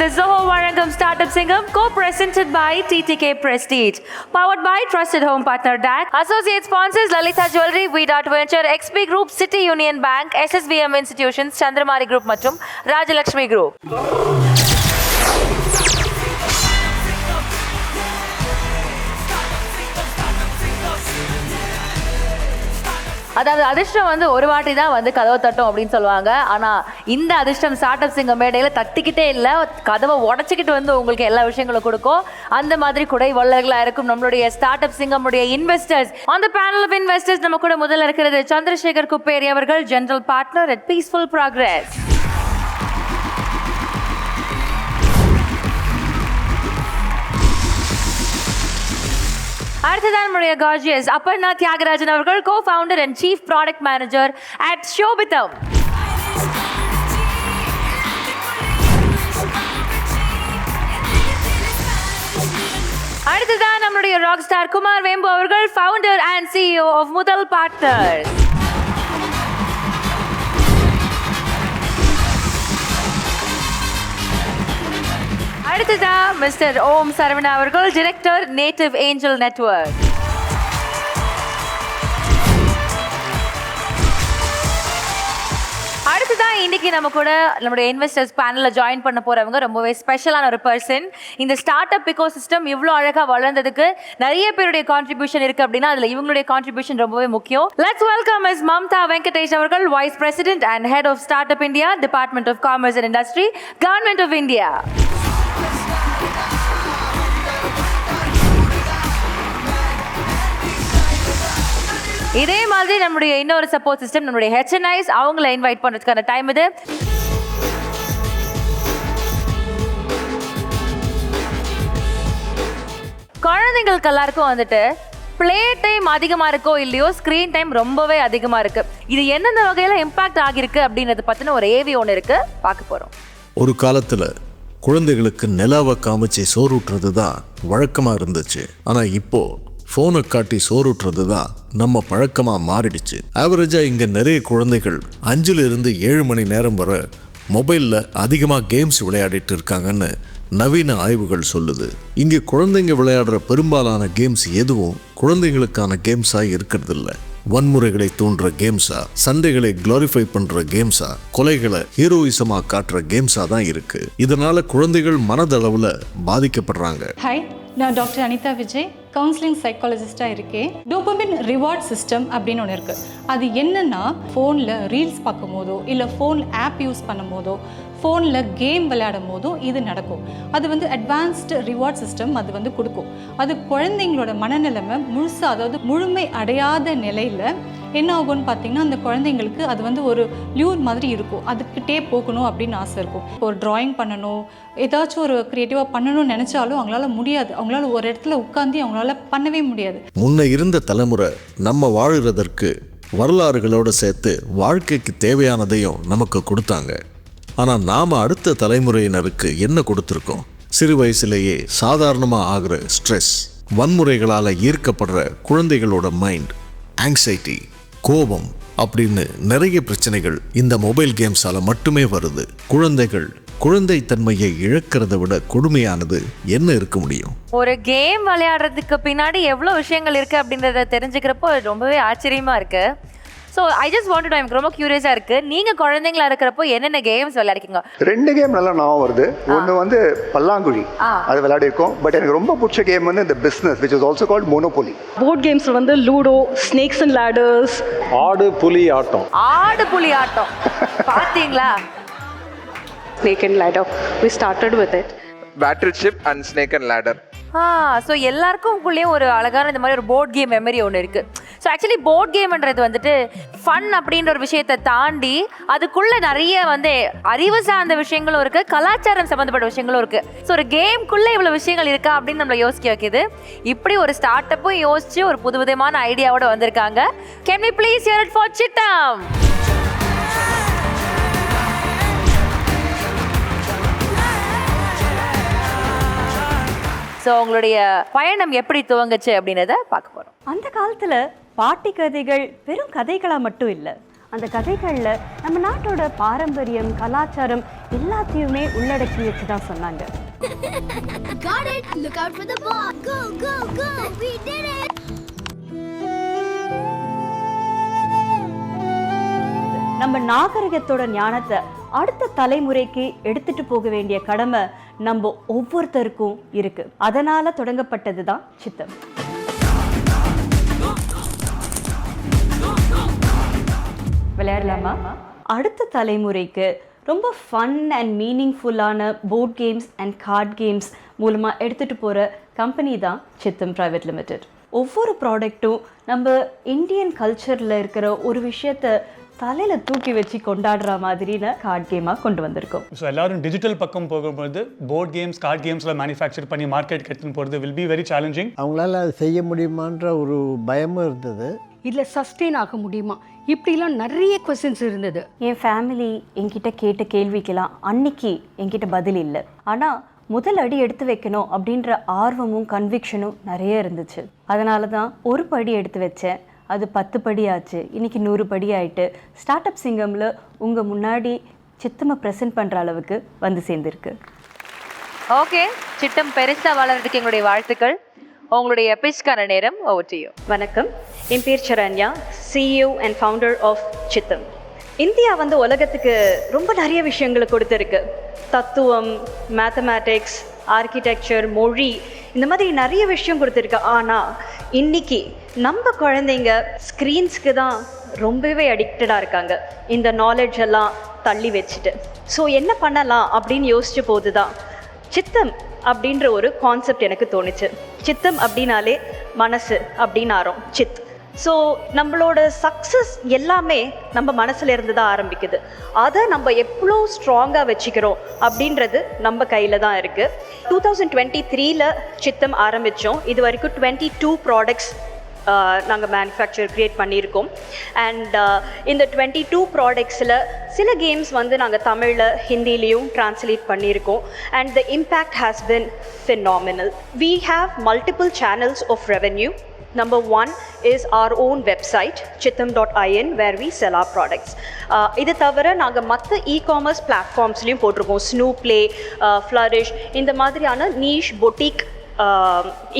the Zoho Varangam Startup Singam, co-presented by TTK Prestige. Powered by Trusted Home Partner DAC. Associate sponsors Lalita Jewelry, V-Dot Venture, XP Group, City Union Bank, SSVM Institutions, Chandramari Group மற்றும் Rajalakshmi Group. அதாவது அதிர்ஷ்டம் வந்து ஒரு வாட்டி தான் வந்து கதவை தட்டும் அப்படின்னு சொல்லுவாங்க. ஆனால் இந்த அதிர்ஷ்டம் ஸ்டார்ட் அப் சிங்கம் மேடையில் தட்டிக்கிட்டே இல்லை, கதவை உடச்சிக்கிட்டு வந்து உங்களுக்கு எல்லா விஷயங்களும் கொடுக்கும். அந்த மாதிரி குடை வள்ளல்களாக இருக்கும் நம்மளுடைய ஸ்டார்ட் அப் சிங்கமுடைய investors. On the panel of investors நம்ம கூட முதல்ல இருக்கிறது சந்திரசேகர் குப்பேரி அவர்கள், general partner at peaceful progress. அடுத்ததான் நம்முடைய கார்ஜியஸ் அப்பர்ணா தியாகராஜன் அவர்கள், co-founder and chief product manager at Shobitham. அடுத்ததான் நம்முடைய ராக் ஸ்டார் குமார் வேம்பு அவர்கள், founder and CEO of முதல் பார்ட்னர்ஸ். அடுத்ததா மிஸ்டர் ஓம் சரவணா அவர்கள், டைரக்டர் நேட்டிவ் ஏஞ்சல் நெட்வொர்க். அடுத்ததான் இன்னைக்கு நம்ம கூட நம்மளுடைய இன்வெஸ்டர்ஸ் பேனல்ல ஜாயின் பண்ண போறவங்க ரொம்பவே ஸ்பெஷலான ஒரு பர்சன். இந்த ஸ்டார்ட் அப் இக்கோ சிஸ்டம் இவ்வளோ அழகா வளர்ந்ததுக்கு நிறைய பேருடைய கான்ட்ரிபியூஷன் இருக்கு அப்படின்னா அதுல இவங்களுடைய கான்ட்ரிபியூஷன் ரொம்பவே முக்கியம். Let's welcome miss Mamta Venkatesh அவர்கள், vice president and head of start up India, department of commerce and industry, government of India. இதே மாதிரி நம்முடைய இன்னொரு சப்போர்ட் சிஸ்டம் நம்முடைய HNIs, அவங்கள இன்வைட் பண்றதுக்கான டைம் இது. குழந்தைங்களுக்கு எல்லாருக்கும் வந்துட்டு பிளே டைம் அதிகமா இருக்கோ இல்லையோ, ஸ்கிரீன் டைம் ரொம்பவே அதிகமா இருக்கு. இது எந்தெந்த வகையில இம்பாக்ட் ஆகிருக்கு அப்படின்றத பத்தின ஒரு ஏவி ஒன்று இருக்கு, பார்க்க போறோம். ஒரு காலத்துல குழந்தைகளுக்கு நிலாவை காமிச்சு சோறுட்டுறது தான் வழக்கமா இருந்துச்சு. ஆனா இப்போ ஃபோனை காட்டி சோறுட்டுறது தான் நம்ம பழக்கமாக மாறிடுச்சு. ஆவரேஜாக இங்கே நிறைய குழந்தைகள் 5-7 மணி நேரம் வரை மொபைலில் அதிகமாக கேம்ஸ் விளையாடிட்டு இருக்காங்கன்னு நவீன ஆய்வுகள் சொல்லுது. இங்கே குழந்தைங்க விளையாடுற பெரும்பாலான கேம்ஸ் எதுவும் குழந்தைங்களுக்கான கேம்ஸாக இருக்கிறது இல்லை. வன்முறைகளை தூண்டுற கேம்ஸா, சண்டைகளை குளோரிஃபை பண்ற கேம்ஸா, கொலைகளை ஹீரோயிசமா காட்டுற கேம்ஸா தான் இருக்கு. இதனால குழந்தைகள் மனதளவுல பாதிக்கப்படுறாங்க. ஹாய், நான் டாக்டர் அனிதா விஜய், கவுன்சிலிங் சைக்காலஜிஸ்டாக இருக்கேன். டோபமின் ரிவார்ட் சிஸ்டம் அப்படின்னு ஒன்று இருக்குது. அது என்னென்னா, ஃபோனில் ரீல்ஸ் பார்க்கும் போதோ இல்லை ஃபோன் ஆப் யூஸ் பண்ணும் போதோ, ஃபோனில் கேம் விளையாடும் போதும் இது நடக்கும். அது வந்து அட்வான்ஸ்டு ரிவார்ட் சிஸ்டம் அது வந்து கொடுக்கும். அது குழந்தைங்களோட மனநிலைமை முழுசாக, அதாவது முழுமை அடையாத நிலையில் என்ன ஆகும்னு பார்த்தீங்கன்னா, அந்த குழந்தைங்களுக்கு அது வந்து ஒரு லியூர் மாதிரி இருக்கும். அதுக்கிட்டே போகணும் அப்படின்னு ஆசை இருக்கும். இப்போ ஒரு ட்ராயிங் பண்ணணும், ஏதாச்சும் ஒரு க்ரியேட்டிவாக பண்ணணும்னு நினச்சாலும் அவங்களால முடியாது. அவங்களால ஒரு இடத்துல உட்காந்து அவங்களால பண்ணவே முடியாது. முன்ன இருந்த தலைமுறை நம்ம வாழுறதற்கு வரலாறுகளோடு சேர்த்து வாழ்க்கைக்கு தேவையானதையும் நமக்கு கொடுத்தாங்க. ஆனால் நாம் அடுத்த தலைமுறையினருக்கு என்ன கொடுத்துருக்கோம்? சிறு வயசுலேயே சாதாரணமாக ஆகிற ஸ்ட்ரெஸ், வன்முறைகளால் ஈர்க்கப்படுற குழந்தைகளோட மைண்ட், ஆங்ஸைட்டி, கோபம் அப்படின்னு நிறைய பிரச்சனைகள் இந்த மொபைல் கேம்ஸால மட்டுமே வருது. குழந்தைகள் குழந்தைத்தன்மையை இழக்கிறத விட கொடுமையானது என்ன இருக்க முடியும்? ஒரு கேம் விளையாடுறதுக்கு பின்னாடி எவ்வளோ விஷயங்கள் இருக்கு அப்படின்றத தெரிஞ்சுக்கிறப்போ ரொம்பவே ஆச்சரியமா இருக்கு. So I just want to, எனக்கு ரொம்ப கியூரியஸாக இருக்கு, நீங்கள் குழந்தைங்களா இருக்கிறப்போ என்னென்ன கேம்ஸ் விளையாடிக்கீங்க? 2 கேம் நல்லா ஞாபகம் வருது. ஒன்று வந்து பல்லாங்குழி, அது விளையாடிருக்கோம். பட் எனக்கு ரொம்ப பிடிச்ச கேம் வந்து இந்த business, which is also called Monopoly. Board games வந்து லூடோ, ஸ்னேக்ஸ் அண்ட் லேடர்ஸ், ஆடு புலி ஆட்டம். ஆடு புலி ஆட்டம் பார்த்தீங்களா? snake and ladder, we started with it. Battleship and snake and ladder. So எல்லாருக்கும் உள்ளேயும் ஒரு அழகான இந்த மாதிரி ஒரு போர்ட் கேம் மெமரி ஒன்று இருக்குது. ஸோ ஆக்சுவலி போர்ட் கேம்ன்றது வந்துட்டு ஃபன் அப்படின்ற ஒரு விஷயத்தை தாண்டி அதுக்குள்ளே நிறைய வந்து அறிவு சார்ந்த விஷயங்களும் இருக்குது, கலாச்சாரம் சம்மந்தப்பட்ட விஷயங்களும் இருக்குது. ஸோ ஒரு கேம்குள்ளே இவ்வளோ விஷயங்கள் இருக்கா அப்படின்னு நம்மளை யோசிக்க வைக்கிது. இப்படி ஒரு ஸ்டார்ட் அப்பும் யோசிச்சு ஒரு புதுவிதமான ஐடியாவோட வந்திருக்காங்க. Can we please hear it for Chittam? So உங்களுடைய பயணம் எப்படி துவங்குச்சு அப்படின்றத பார்க்க போகிறோம். அந்த காலத்தில் பாட்டி கதைகள் வெறும் கதைகளாக மட்டும் இல்லை, அந்த கதைகளில் நம்ம நாட்டோட பாரம்பரியம் கலாச்சாரம் எல்லாத்தையுமே உள்ளடக்கி வச்சு தான் சொன்னாங்க. Got it! Look out for the ball! Go, go, go! We did it! நம்ம நாகரிகத்தோட ஞானத்தை அடுத்த தலைமுறைக்கு எடுத்துட்டு போக வேண்டிய கடமை நம்ம ஒவ்வொருத்தருக்கும் இருக்கு. அதனால தொடங்கப்பட்டது தான் சித்தம். விளையாடலாமா? அடுத்த தலைமுறைக்கு ரொம்ப ஃபன் அண்ட் மீனிங்ஃபுல்லான board games and card games மூலமாக எடுத்துகிட்டு போகிற கம்பெனி தான் சித்தம் பிரைவேட் லிமிடெட். ஒவ்வொரு ப்ராடக்ட்டும் நம்ம இந்தியன் கல்ச்சரில் இருக்கிற ஒரு விஷயத்தை தலையில் தூக்கி வச்சு கொண்டாடுற மாதிரின கார்ட் கேமாக கொண்டு வந்திருக்கோம். ஸோ எல்லாரும் டிஜிட்டல் பக்கம் போகும்போது போர்ட் கேம்ஸ் கார்ட் கேம்ஸில் மேனுஃபேக்சர் பண்ணி மார்க்கெட் எடுத்துன்னு போகிறது வில் பி வெரி சேலஞ்சிங். அவங்களால அது செய்ய முடியுமான்ற ஒரு பயமும் இருந்தது. இதில் சஸ்டெயின் ஆக முடியுமா, இப்படிலாம் நிறைய கொஸ்டின்ஸ் இருந்தது. என் ஃபேமிலி என்கிட்ட கேட்ட கேள்விக்கெல்லாம் அன்னைக்கு என்கிட்ட பதில் இல்லை. ஆனால் முதல் அடி எடுத்து வைக்கணும் அப்படின்ற ஆர்வமும் கன்விக்ஷனும் நிறைய இருந்துச்சு. அதனால தான் ஒரு படி எடுத்து வச்சேன். அது 10 படி ஆச்சு, இன்னைக்கு 100 படி ஆயிட்டு ஸ்டார்ட் அப் சிங்கமில் உங்கள் முன்னாடி சித்தமை ப்ரெசென்ட் பண்ணுற அளவுக்கு வந்து சேர்ந்துருக்கு. ஓகே, சித்தம் பெருசாக வளர்றதுக்கு எங்களுடைய வாழ்த்துக்கள். உங்களுடைய பிச்கான நேரம் ஓவர் டு யூ. வணக்கம், என் பேர் Saranya, CEO and founder of Chittam. India வந்து உலகத்துக்கு ரொம்ப நிறைய விஷயங்களை கொடுத்துருக்கு. தத்துவம், மேத்தமேட்டிக்ஸ், ஆர்கிடெக்சர், மொழி, இந்த மாதிரி நிறைய விஷயம் கொடுத்துருக்கு. ஆனால் இன்னைக்கு நம்ம குழந்தைங்க ஸ்க்ரீன்ஸ்க்கு தான் ரொம்பவே அடிக்டடாக இருக்காங்க, இந்த நாலேஜ் எல்லாம் தள்ளி வச்சுட்டு. ஸோ என்ன பண்ணலாம் அப்படின்னு யோசிச்ச போது தான் சித்தம் அப்படின்ற ஒரு கான்செப்ட் எனக்கு தோணுச்சு. சித்தம் அப்படின்னாலே மனசு அப்படின்னு ஆரம், சித். ஸோ நம்மளோட சக்ஸஸ் எல்லாமே நம்ம மனசில் இருந்து தான் ஆரம்பிக்குது. அதை நம்ம எவ்வளோ ஸ்ட்ராங்காக வச்சுக்கிறோம் அப்படின்றது நம்ம கையில் தான் இருக்குது. 2023 சித்தம் ஆரம்பித்தோம். இது வரைக்கும் 22 ப்ராடக்ட்ஸ் நாங்கள் மேனுஃபேக்சர் க்ரியேட் பண்ணியிருக்கோம். அண்ட் இந்த 22 ப்ராடக்ட்ஸில் சில கேம்ஸ் வந்து நாங்கள் தமிழில் ஹிந்திலையும் ட்ரான்ஸ்லேட் பண்ணியிருக்கோம். And the impact has been phenomenal. We have multiple channels of revenue. Number 1 is our own website chitham.in where we sell our products. இது தவிர நாங்கள் மற்ற e-commerce பிளாட்ஃபார்ம்ஸ்லையும் போட்டிருக்கோம். ஸ்னூப்ளே, ஃப்ளரிஷ், இந்த மாதிரியான niche boutique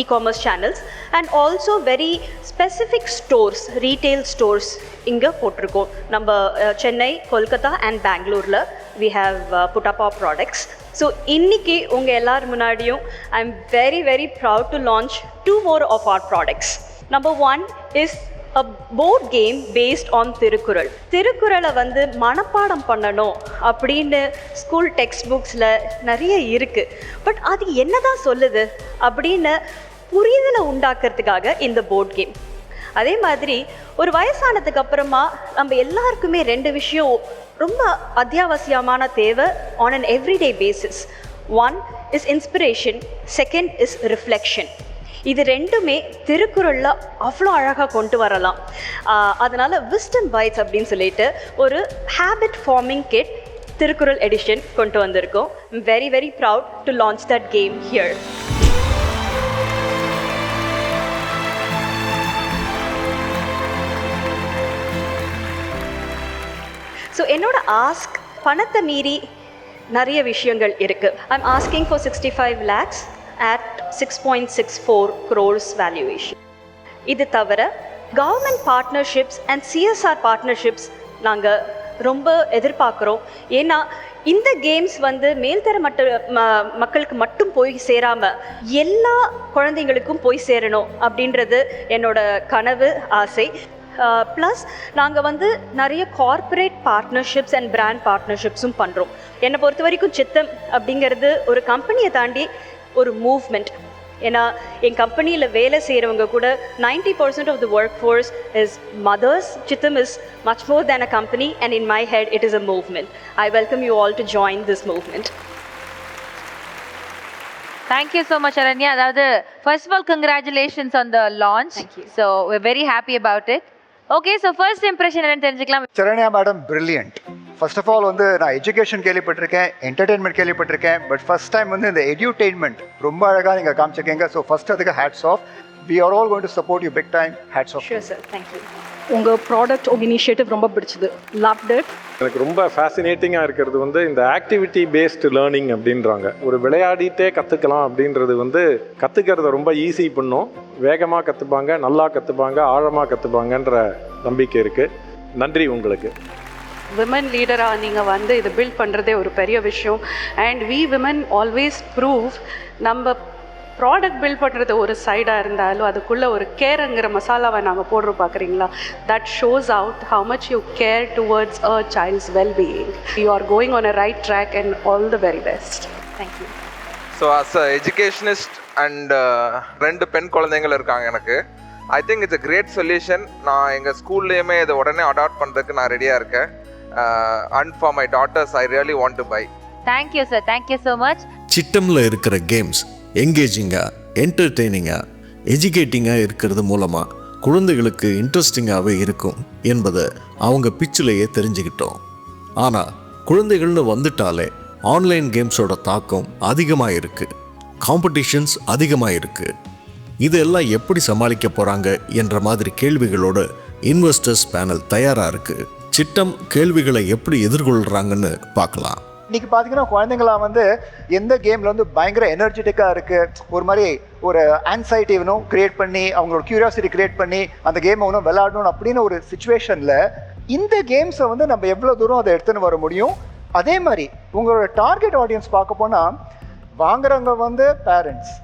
e-commerce channels and also very specific stores, retail stores இங்கே போட்டிருக்கோம். நம்ம சென்னை, கொல்கத்தா and பெங்களூரில் we have put up our products. So இன்றைக்கி உங்கள் எல்லார் முன்னாடியும் I am very very proud to launch 2 more of our products. Number 1 is a board game based on Thirukkural. திருக்குறளை வந்து மனப்பாடம் பண்ணணும் அப்படின்னு ஸ்கூல் டெக்ஸ்ட் புக்ஸில் நிறைய இருக்குது. பட் அது என்ன தான் சொல்லுது அப்படின்னு புரிதலை உண்டாக்குறதுக்காக இந்த போர்ட் கேம். அதே மாதிரி ஒரு வயசானதுக்கு அப்புறமா நம்ம எல்லாருக்குமே 2 விஷயம் ரொம்ப அத்தியாவசியமான தேவை on an everyday basis. 1 is inspiration, 2 is reflection. இது ரெண்டுமே திருக்குறளில் அவ்வளோ அழகாக கொண்டு வரலாம். அதனால் விஸ்டம் பைட்ஸ் அப்படின்னு சொல்லிட்டு ஒரு habit forming kit Thirukkural edition கொண்டு வந்திருக்கோம். Very very proud to launch that game here. So என்னோட ஆஸ்க் பணத்தை மீறி நிறைய விஷயங்கள் இருக்குது. I'm asking for 65 lakhs at 6.64 crores valuation. இது தவிர government partnerships and CSR partnerships நாங்கள் ரொம்ப எதிர்பார்க்குறோம். ஏன்னா இந்த கேம்ஸ் வந்து மேல்தர மக்களுக்கு மட்டும் போய் சேராமல் எல்லா குழந்தைங்களுக்கும் போய் சேரணும் அப்படின்றது என்னோட கனவு, ஆசை. ப்ளஸ் நாங்கள் வந்து நிறைய கார்ப்பரேட் பார்ட்னர்ஷிப்ஸ் அண்ட் பிராண்ட் பார்ட்னர்ஷிப்ஸும் பண்ணுறோம். என்னை பொறுத்த வரைக்கும் சித்தம் அப்படிங்கிறது ஒரு கம்பெனியை தாண்டி ஒரு மூவ்மெண்ட். ஏன்னா என் கம்பெனியில் வேலை செய்கிறவங்க கூட 90% of the workforce is mothers. Chitham is much more than a company and in my head it is a movement. I welcome you all to join this movement. Thank you so much, Aranya. அதாவது first of all, congratulations on the launch. Thank you. So we're very happy about it. Okay, so first impression என்னன்னு தெரிஞ்சுக்கலாம். Saranya madam brilliant. First of all வந்து நான் education கேள்விப்பட்டிருக்கேன், entertainment கேள்விப்பட்டிருக்கேன், but first time வந்து இந்த எடியூடெயின்மெண்ட் ரொம்ப அழகாக நீங்கள் காமிச்சிருக்கீங்க. ஸோ ஃபர்ஸ்ட் அதுக்கு hats off. We are all going to support you big time. Hats off. Sure sir, thank you. உங்கள் ப்ராடக்ட் உங்கள் இனிஷியேட்டிவ் ரொம்ப பிடிச்சது. Loved it. எனக்கு ரொம்ப ஃபேசினேட்டிங்காக இருக்கிறது வந்து இந்த ஆக்டிவிட்டி பேஸ்டு லேர்னிங் அப்படின்றாங்க. ஒரு விளையாடிட்டே கற்றுக்கலாம் அப்படின்றது வந்து கற்றுக்கிறத ரொம்ப ஈஸி பண்ணும். வேகமாக கற்றுப்பாங்க, நல்லா கற்றுப்பாங்க, ஆழமாக கற்றுப்பாங்கன்ற நம்பிக்கை இருக்குது. நன்றி உங்களுக்கு. விமன் லீடராக நீங்கள் வந்து இதை பில்ட் பண்ணுறதே ஒரு பெரிய விஷயம். And we women always prove நம்ம ப்ராடக்ட் பில்ட் பண்ணுறது ஒரு சைடாக இருந்தாலும் அதுக்குள்ளே ஒரு கேருங்கிற மசாலாவை நாங்கள் போடுறோம் பார்க்குறீங்களா. That shows out how much you care towards a child's wellbeing. You are going on a right track and all the very best. Thank you. So as a educationist and 2 பெண் குழந்தைங்கள் இருக்காங்க எனக்கு. I think it's a great solution. நான் எங்கள் ஸ்கூல்லேயுமே இதை உடனே adapt பண்ணுறதுக்கு நான் ரெடியாக இருக்கேன். And for my daughters I really want to buy. Thank you sir, thank you so much. சிட்டமில் இருக்கிற கேம்ஸ் என்கேஜிங்காக, என்டர்டெய்னிங்காக, எஜுகேட்டிங்காக இருக்கிறது மூலமாக குழந்தைகளுக்கு இன்ட்ரெஸ்டிங்காகவே இருக்கும் என்பதை அவங்க பிச்சிலேயே தெரிஞ்சுக்கிட்டோம். ஆனால் குழந்தைகள்னு வந்துட்டாலே ஆன்லைன் கேம்ஸோட தாக்கம் அதிகமாக இருக்குது, காம்படிஷன்ஸ் அதிகமாக இருக்குது. இதெல்லாம் எப்படி சமாளிக்க போகிறாங்க என்ற மாதிரி கேள்விகளோடு இன்வெஸ்டர்ஸ் பேனல் தயாராக இருக்குது. சிட்டம் கேள்விகளை எப்படி எதிர்கொள்கிறாங்கன்னு பார்க்கலாம். இன்னைக்கு பார்த்தீங்கன்னா குழந்தைங்களா வந்து எந்த கேமில் வந்து பயங்கர எனர்ஜெட்டிக்காக இருக்குது, ஒரு மாதிரி ஒரு ஆன்சைட்டி வேணும் க்ரியேட் பண்ணி, அவங்களோட க்யூரியாசிட்டி க்ரியேட் பண்ணி அந்த கேமை ஒன்றும் விளையாடணும் அப்படின்னு ஒரு சுச்சுவேஷனில் இந்த கேம்ஸை வந்து நம்ம எவ்வளோ தூரம் அதை எடுத்துன்னு வர முடியும். அதே மாதிரி உங்களோட டார்கெட் ஆடியன்ஸ் பார்க்க போனால் வாங்குறவங்க வந்து பேரண்ட்ஸ்,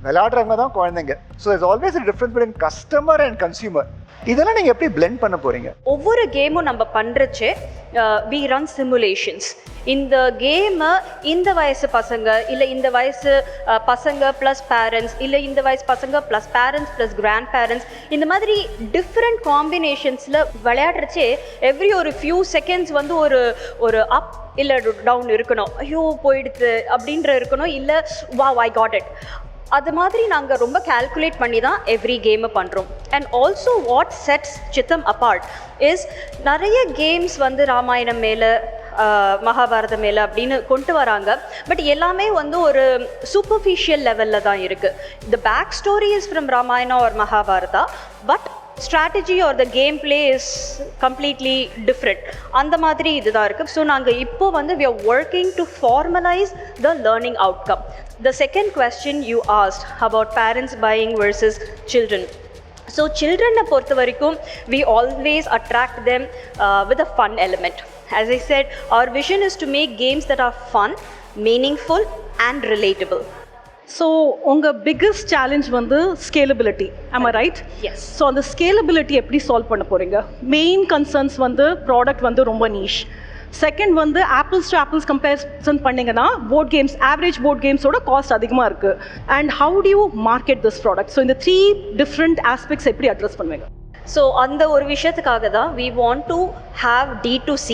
விளையாடுறவங்க தான் குழந்தைங்க. So it's always difference between customer and consumer. இதெல்லாம் நீங்கள் எப்படி பிளெண்ட் பண்ண போகிறீங்க? ஒவ்வொரு கேமும் நம்ம பண்ணுறச்சு வி ரன் சிமுலேஷன்ஸ். இந்த கேமை இந்த வயசு பசங்க இல்லை இந்த வயசு பசங்க ப்ளஸ் பேரண்ட்ஸ் இல்லை இந்த வயசு பசங்க plus parents plus grandparents இந்த மாதிரி டிஃப்ரெண்ட் காம்பினேஷன்ஸில் விளையாடுறச்சே எவ்ரி ஒரு ஃபியூ செகண்ட்ஸ் வந்து ஒரு அப் இல்லை டவுன் இருக்கணும், ஐயோ போயிடுது அப்படின்ற இருக்கணும், இல்லை வாவ் ஐ காட் இட். அது மாதிரி நாங்கள் ரொம்ப கால்குலேட் பண்ணி தான் எவ்ரி கேமை பண்ணுறோம். அண்ட் ஆல்சோ வாட் செட்ஸ் சித்தம் அப்பார்ட் இஸ் நிறைய கேம்ஸ் வந்து ராமாயணம் மேலே மகாபாரதம் மேலே அப்படின்னு கொண்டு வராங்க. பட் எல்லாமே வந்து ஒரு சூப்பர்ஃபிஷியல் லெவலில் தான் இருக்குது. The back story is from Ramayana or Mahabharata, but strategy or the gameplay is completely different. அந்த மாதிரி இதுதான் இருக்குது. ஸோ நாங்கள் இப்போ வந்து we are working to formalize the learning outcome. The second question you asked about parents buying versus children. So children பொறுத்த வரைக்கும் we always attract them with a fun element. As I said, our vision is to make games that are fun, meaningful and relatable. So உங்கள் biggest challenge வந்து scalability, am I right? Yes. So அந்த scalability எப்படி solve பண்ண போகிறீங்க? Main concerns வந்து product வந்து ரொம்ப niche. Second வந்து ஆப்பிள்ஸ் டு ஆப்பிள்ஸ் கம்பேரிசன் பண்ணிங்கன்னா போர்ட் கேம்ஸ், ஆவரேஜ் போர்ட் கேம்ஸோட காஸ்ட் அதிகமாக இருக்குது. And how do you market this product? So இந்த 3 டிஃப்ரெண்ட் ஆஸ்பெக்ட்ஸ் எப்படி அட்ரஸ் பண்ணுவீங்க? ஸோ அந்த ஒரு விஷயத்துக்காக தான் we want to have D2C,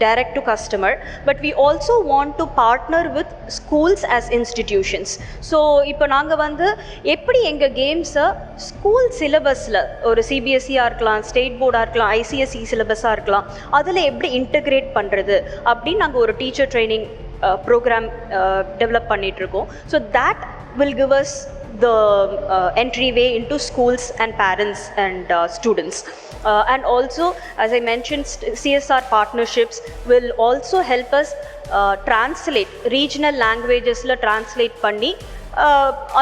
direct to customer, but we also want to partner with schools as institutions. So இப்போ நாங்கள் வந்து எப்படி எங்கள் கேம்ஸை ஸ்கூல் சிலபஸில் ஒரு சிபிஎஸ்சியாக இருக்கலாம், ஸ்டேட் போர்டாக இருக்கலாம், ஐசிஎஸ்சி சிலபஸாக இருக்கலாம், அதில் எப்படி இன்டகிரேட் பண்ணுறது அப்படின்னு நாங்கள் ஒரு டீச்சர் ட்ரைனிங் ப்ரோக்ராம் டெவலப் பண்ணிகிட்ருக்கோம். So that will give us the entryway into schools and parents and students. And also, as I mentioned, CSR partnerships will also help us translate regional languages la translate panni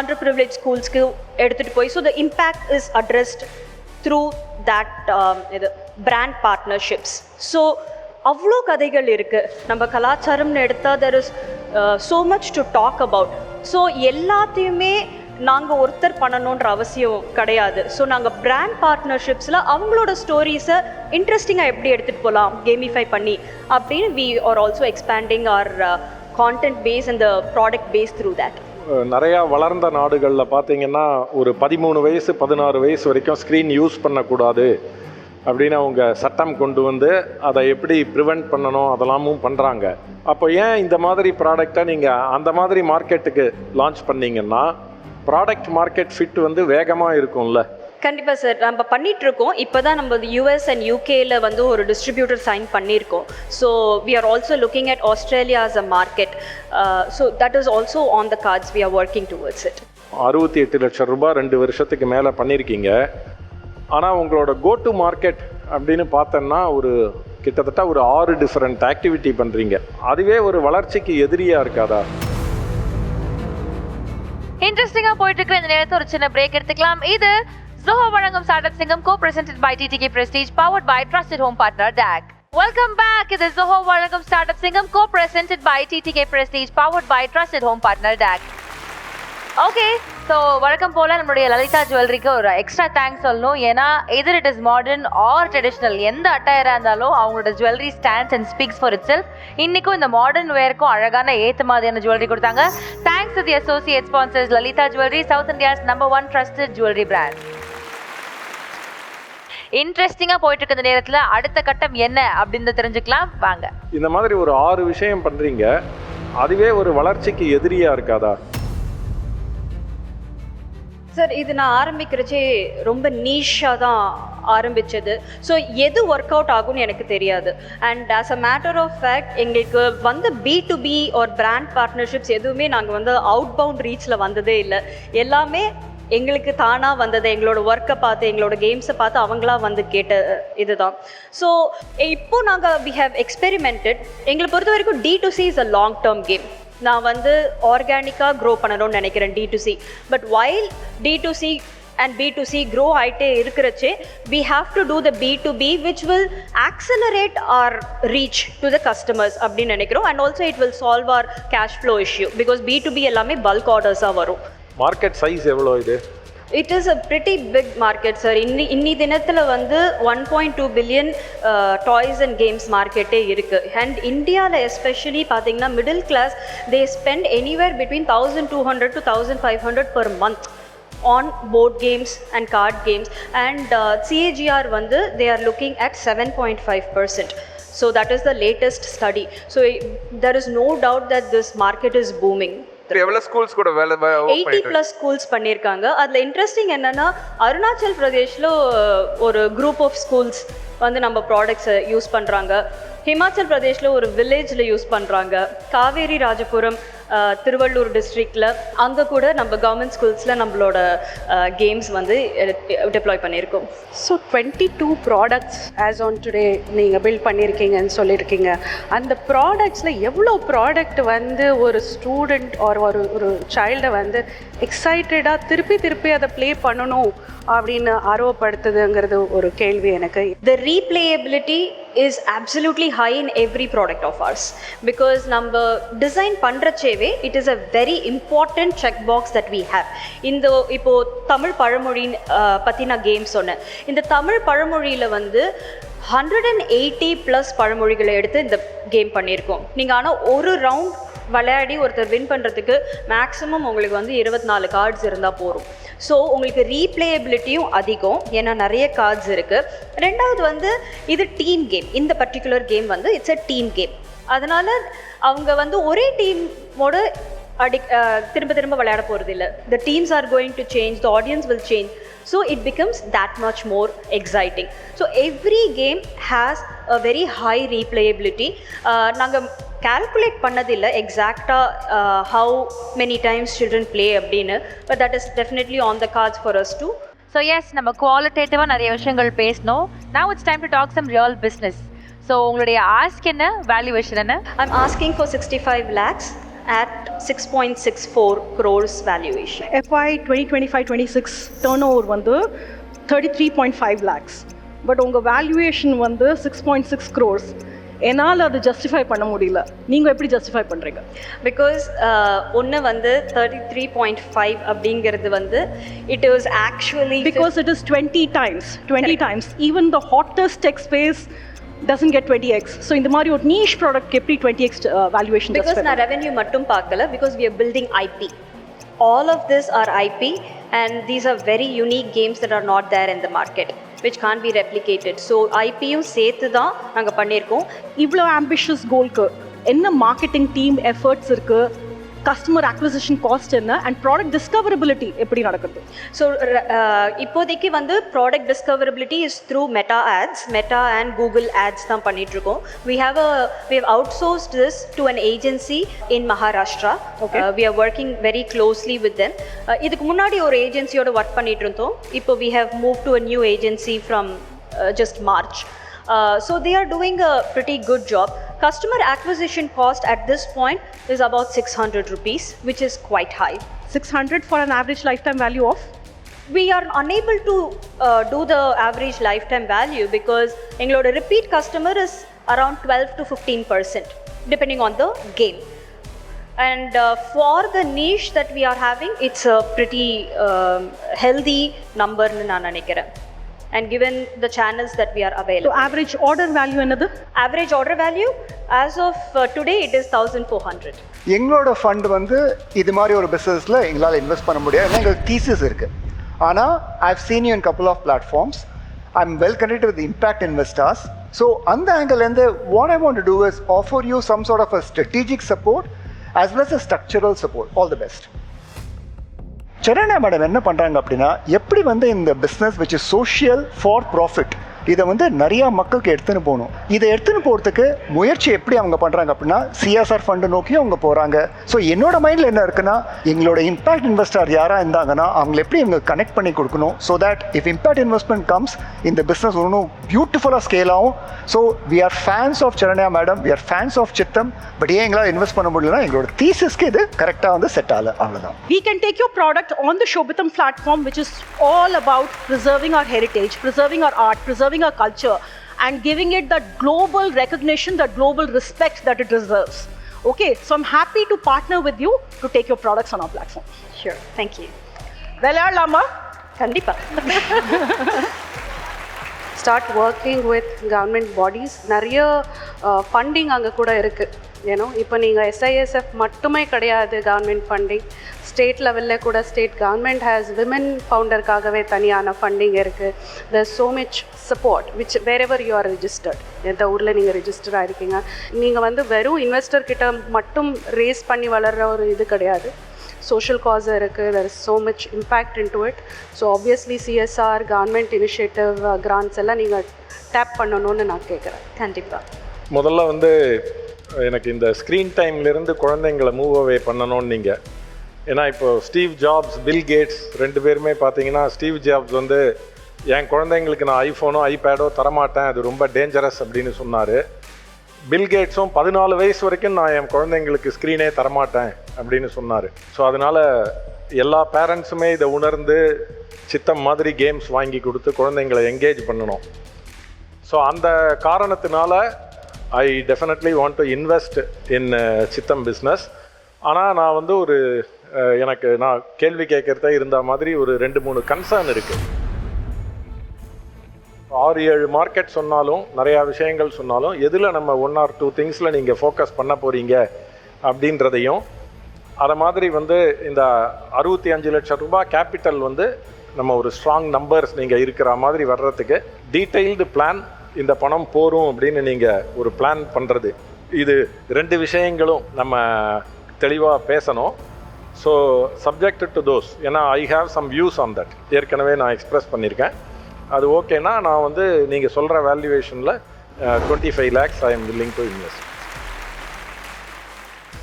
underprivileged schools ku edutittu poi. So the impact is addressed through that brand partnerships. So அவ்வளோ கதைகள் இருக்குது. நம்ம கலாச்சாரம்னு எடுத்தால் there is so much to talk about. So எல்லாத்தையுமே நாங்கள் ஒருத்தர் பண்ணணுன்ற அவசியம் கிடையாது. ஸோ நாங்கள் பிராண்ட் பார்ட்னர்ஷிப்ஸில் அவங்களோட ஸ்டோரிஸை இன்ட்ரெஸ்டிங்காக எப்படி எடுத்துகிட்டு போகலாம் கேமிஃபை பண்ணி அப்படின்னு we are also expanding our content base and the product base through that. நிறையா வளர்ந்த நாடுகளில் பார்த்தீங்கன்னா ஒரு 13 வயசு 16 வயசு வரைக்கும் ஸ்க்ரீன் யூஸ் பண்ணக்கூடாது அப்படின்னு அவங்க சட்டம் கொண்டு வந்து அதை எப்படி ப்ரிவெண்ட் பண்ணணும் அதெல்லாமும் பண்ணுறாங்க. அப்போ ஏன் இந்த மாதிரி ப்ராடக்டை நீங்கள் அந்த மாதிரி மார்க்கெட்டுக்கு லான்ச் பண்ணிங்கன்னா ப்ராடக்ட் மார்க்கெட் ஃபிட் வந்து வேகமாக இருக்கும்ல? கண்டிப்பாக சார், நம்ம பண்ணிகிட்ருக்கோம். இப்போ தான் நம்ம யூஎஸ் அண்ட் யூகேயில் வந்து ஒரு டிஸ்ட்ரிபியூட்டர் சைன் பண்ணியிருக்கோம். So we are also looking at Australia as a market. So that is also on the cards. We are working towards it. 68 லட்சம் ரூபாய் 2 வருஷத்துக்கு மேலே பண்ணியிருக்கீங்க. ஆனால் உங்களோட கோ டு மார்க்கெட் அப்படின்னு பார்த்தோன்னா கிட்டத்தட்ட ஒரு 6 டிஃப்ரெண்ட் ஆக்டிவிட்டி பண்ணுறீங்க. அதுவே ஒரு வளர்ச்சிக்கு எதிரியாக இருக்காதா? இன்ட்ரெஸ்டிங்கா போயிட்டு இருக்கிற இந்த நேரத்தில் ஒரு சின்ன பிரேக் எடுத்துக்கலாம். இது ஜோஹோ வழங்கும் ஸ்டார்ட்அப் சிங்கம் co-presented by TTK Prestige powered by trusted home partner DAC. Welcome back. இது ஜோஹோ வழங்கும் ஸ்டார்ட்அப் சிங்கம் co-presented by TTK Prestige powered by trusted home partner DAC. Okay, so வழக்கம் போல் நம்மளுடைய லலிதா ஜுவல்லரிக்கு ஒரு எக்ஸ்ட்ரா தேங்க்ஸ் சொல்லணும். ஏன்னா either it is modern or traditional, எந்த அட்டையராக இருந்தாலும் அவங்களோட jewellery stands and speaks for itself. இன்றைக்கும் இந்த மாடர்ன் வேருக்கும் அழகான ஏற்ற மாதிரியான ஜுவல்லரி கொடுத்தாங்க. Thanks to the associate sponsors Lalitha jewellery, South India's number 1 trusted jewellery brand. இன்ட்ரெஸ்டிங்காக போயிட்டு இருக்க இந்த நேரத்தில் அடுத்த கட்டம் என்ன அப்படின்னு தெரிஞ்சுக்கலாம் வாங்க. இந்த மாதிரி ஒரு 6 விஷயம் பண்ணுறீங்க, அதுவே ஒரு வளர்ச்சிக்கு எதிரியாக இருக்காதா? சார், இது நான் ஆரம்பிக்கிறச்சே ரொம்ப நீஷாக தான் ஆரம்பித்தது. ஸோ எது ஒர்க் அவுட் ஆகும்னு எனக்கு தெரியாது. And as a matter of fact எங்களுக்கு வந்து B2B ஒரு பிராண்ட் பார்ட்னர்ஷிப்ஸ் எதுவுமே நாங்கள் வந்து அவுட் பவுண்ட் ரீச்சில் வந்ததே இல்லை. எல்லாமே எங்களுக்கு தானாக வந்தது. எங்களோட ஒர்க்கை பார்த்து, எங்களோட கேம்ஸை பார்த்து அவங்களா வந்து கேட்ட இதுதான். ஸோ இப்போ நாங்கள் வி ஹேவ் எக்ஸ்பெரிமெண்டட். எங்களை பொறுத்த வரைக்கும் D2C is a long term game. நான் வந்து ஆர்கானிக்காக க்ரோ பண்ணணும்னு நினைக்கிறேன் D2C. But while D2C and B2C grow ஆகிட்டே இருக்கிறச்சே we have to do the B2B which will accelerate our reach to the customers அப்படின்னு நினைக்கிறோம். and also it will solve our cash flow issue because B2B எல்லாமே bulk orders-ஆ வரும். Market size எவ்வளோ இது? It is a pretty big market, sir. இன்னி தினத்தில் வந்து 1.2 billion toys and games மார்க்கெட்டே இருக்குது. அண்ட் இந்தியாவில் எஸ்பெஷலி பார்த்தீங்கன்னா middle class they spend anywhere between 1200 to 1500 per month on board games and card games. And CAGR வந்து they are looking at 7.5%. So that is the latest study. So there is no doubt that this market is booming. எவ்வளோ schools கூட 80+ schools பண்ணியிருக்காங்க. அதில் interesting என்னென்னா அருணாச்சல் பிரதேஷில் ஒரு group of schools வந்து நம்ம ப்ராடக்ட்ஸை யூஸ் பண்ணுறாங்க. ஹிமாச்சல் பிரதேஷில் ஒரு வில்லேஜில் யூஸ் பண்ணுறாங்க. காவேரி ராஜபுரம் திருவள்ளூர் டிஸ்ட்ரிக்டில் அங்கே கூட நம்ம கவர்மெண்ட் ஸ்கூல்ஸில் நம்மளோட கேம்ஸ் வந்து டெப்ளாய் பண்ணியிருக்கோம். So 22 products as on today நீங்கள் பில்ட் பண்ணியிருக்கீங்கன்னு சொல்லியிருக்கீங்க. அந்த ப்ராடக்ட்ஸில் எவ்வளோ ப்ராடக்ட் வந்து ஒரு ஸ்டூடெண்ட் ஒரு சைல்டை வந்து எக்ஸைட்டடாக திருப்பி அதை ப்ளே பண்ணணும் அப்படின்னு ஆர்வப்படுத்துதுங்கிறது ஒரு கேள்வி எனக்கு. The replayability is absolutely high in every product of ours because நம்ம design பண்ணுறச்சேவே it is a very important check box that we have. இப்போது தமிழ் பழமொழி பற்றி நான் கேம் சொன்னேன். இந்த தமிழ் பழமொழியில் வந்து 180+ பழமொழிகளை எடுத்து இந்த கேம் பண்ணியிருக்கோம். நீங்கள் ஆனால் ஒரு ரவுண்ட் விளையாடி ஒருத்தர் வின் பண்ணுறதுக்கு மேக்ஸிமம் உங்களுக்கு வந்து 24 கார்ட்ஸ் இருந்தால் போகும். ஸோ உங்களுக்கு ரீப்ளேயபிலிட்டியும் அதிகம், ஏன்னா நிறைய கார்ட்ஸ் இருக்குது. ரெண்டாவது வந்து இது டீம் கேம். இந்த பர்டிகுலர் கேம் வந்து இட்ஸ் அ டீம் கேம். அதனால் அவங்க வந்து ஒரே டீமோட திரும்ப விளையாட போகிறது இல்லை. The teams are going to change, the audience will change. So it becomes that much more exciting. So every game has a very high replayability. நாங்கள் calculate பண்ணதில்லை எக்ஸாக்டாக how many times children play அப்படின்னு, but that is definitely on the cards for us too. So yes, நம்ம குவாலிட்டேட்டிவாக நிறைய விஷயங்கள் பேசணும். Now it's time to talk some real business. So உங்களுடைய ask என்ன, வேல்யூவேஷன் என்ன? I'm asking for 65 lakhs at 6.64 crores valuation. FY 2025-26 turnover வந்து 33.5 lakhs. But உங்கள் valuation வந்து 6.6 crores. என்னால் அது ஜஸ்டிஃபை பண்ண முடியல. நீங்கள் எப்படி ஜஸ்டிஃபை பண்ணுறீங்க? பிகாஸ் ஒன்று வந்து 33.5 அப்படிங்கிறது வந்து it is actually because it is 20 times. Even the hottest tech space doesn't get 20x. So இந்த மாதிரி ஒரு niche product எப்படி 20x valuation justify? Because நான் revenue மட்டும் பார்க்கல, because we are building IP. All of this are IP and these are very unique games that are not there in the market which can't be replicated. So IP-யும் சேர்த்து தான் நாங்கள் பண்ணியிருக்கோம். இவ்வளோ ambitious கோல்க்கு என்ன மார்க்கெட்டிங் டீம் எஃபர்ட்ஸ் இருக்குது? Customer acquisition cost என்ன and product discoverability எப்படி நடக்குது? ஸோ இப்போதைக்கு வந்து product discoverability is through Meta and Google ads தான் பண்ணிகிட்ருக்கோம். we have outsourced this to an agency in Maharashtra. We are working very closely with them. இதுக்கு முன்னாடி ஒரு ஏஜென்சியோட ஒர்க் பண்ணிட்டு இருந்தோம். இப்போ we have moved to a new agency from just March. So they are doing a pretty good job. Customer acquisition cost at this point is about 600 rupees, which is quite high. 600 for an average lifetime value of? We are unable to do the average lifetime value because எங்களோட repeat customer is around 12 to 15% depending on the game. And for the niche that we are having, it's a pretty healthy number nu naan nenikiren. And given the channels that we are available. So average order value என்னது? Average order value as of today it is 1400. எங்களோட fund வந்து இது மாதிரி ஒரு பிஸ்னஸில் எங்களால் invest பண்ண முடியாது, ஏன்னா எங்களுக்கு தீசிஸ் இருக்குது. ஆனால் I've seen you in couple of platforms. I am well connected with impact investors. So அந்த ஆங்கிள்லேருந்து what I want to do is offer you some sort of a strategic support as well as a structural support. All the best. Saranya madam என்ன பண்ணுறாங்க அப்படின்னா, எப்படி வந்து இந்த business which is social for profit இதை வந்து நிறையா மக்களுக்கு எடுத்துன்னு போகணும். இதை எடுத்துன்னு போகிறதுக்கு முயற்சி எப்படி அவங்க பண்ணுறாங்க அப்படின்னா, சிஎஸ்ஆர் ஃபண்டு நோக்கி அவங்க போகிறாங்க. ஸோ என்னோட மைண்டில் என்ன இருக்குன்னா, எங்களோட இம்பாக்ட் இன்வெஸ்டர் யாராக இருந்தாங்கன்னா அவங்களை எப்படி இவங்க கனெக்ட் பண்ணி கொடுக்கணும். So that if impact investment comes, இந்த பிஸ்னஸ் இன்னும் பியூட்டிஃபுல்லாக ஸ்கேல் ஆகும். So we are fans of Saranya madam, we are fans of Chittam. But ஏன் எங்களால் இன்வெஸ்ட் பண்ண முடியலன்னா எங்களோட தீசிஸ்க்கு இது கரெக்டாக வந்து செட் ஆகலை, அவ்வளோதான். We can take your product on the Shobhitam platform, which is all about preserving our heritage, preserving our art, preserving our culture, and giving it that global recognition, that global respect that it deserves. Okay, so I'm happy to partner with you to take your products on our platform. Sure, thank you. Velayalama? Kandipa. Start working with government bodies. நிறைய funding அங்கே கூட இருக்குது. ஏன்னோ இப்போ நீங்கள் SISF மட்டுமே கிடையாது government funding, state லெவலில் கூட ஸ்டேட் கவர்மெண்ட் ஹேஸ் விமன் ஃபவுண்டருக்காகவே தனியான ஃபண்டிங் இருக்குது. there's so much support which wherever you are registered, எந்த ஊரில் நீங்கள் ரெஜிஸ்டர் ஆகிருக்கீங்க, நீங்கள் வந்து வெறும் இன்வெஸ்டர் கிட்ட மட்டும் ரேஸ் பண்ணி வளர்கிற ஒரு இது கிடையாது. social cause இருக்குது, there is so much impact into it. So obviously CSR, government initiative, grants எல்லாம் நீங்கள் டேப் பண்ணணும்னு நான் கேட்குறேன். கண்டிப்பாக. முதல்ல வந்து எனக்கு இந்த ஸ்க்ரீன் டைம்லேருந்து குழந்தைங்களை மூவ் அவே பண்ணணும்னு நீங்கள், ஏன்னா இப்போ ஸ்டீவ் ஜாப்ஸ், பில் கேட்ஸ் ரெண்டு பேருமே பார்த்தீங்கன்னா, ஸ்டீவ் ஜாப்ஸ் வந்து என் குழந்தைங்களுக்கு நான் ஐஃபோனோ ஐபேடோ தரமாட்டேன், அது ரொம்ப டேஞ்சரஸ் அப்படின்னு சொன்னார். பில் கேட்ஸும் 14 வயசு வரைக்கும் நான் என் குழந்தைங்களுக்கு ஸ்க்ரீனே தரமாட்டேன் அப்படின்னு சொன்னார். ஸோ அதனால் எல்லா பேரண்ட்ஸுமே இதை உணர்ந்து சித்தம் மாதிரி கேம்ஸ் வாங்கி கொடுத்து குழந்தைங்களை என்கேஜ் பண்ணணும். ஸோ அந்த காரணத்தினால I definitely want to invest in சித்தம் பிஸ்னஸ். ஆனால் நான் வந்து எனக்கு நான் கேள்வி கேட்குறதே இருந்த மாதிரி ஒரு 2-3 கன்சர்ன் இருக்குது. 6-7 மார்க்கெட் சொன்னாலும், நிறையா விஷயங்கள் சொன்னாலும், எதில் நம்ம 1 or 2 திங்ஸில் நீங்கள் ஃபோக்கஸ் பண்ண போகிறீங்க அப்படின்றதையும், அதை மாதிரி வந்து இந்த 65 லட்சம் ரூபாய் கேபிட்டல் வந்து நம்ம ஒரு ஸ்ட்ராங் நம்பர்ஸ் நீங்கள் இருக்கிற மாதிரி வர்றதுக்கு டீட்டெயில்டு பிளான், இந்த பணம் போரும் அப்படின்னு நீங்கள் ஒரு பிளான் பண்ணுறது, இது 2 விஷயங்களும் நம்ம தெளிவாக பேசணும். ஸோ சப்ஜெக்ட் டு தோஸ், ஏன்னா I have some views on that, ஏற்கனவே நான் எக்ஸ்ப்ரெஸ் பண்ணியிருக்கேன். அது ஓகேனா நான் வந்து நீங்கள் சொல்கிற வேல்யூவேஷனில் 25 lakhs I am willing to invest.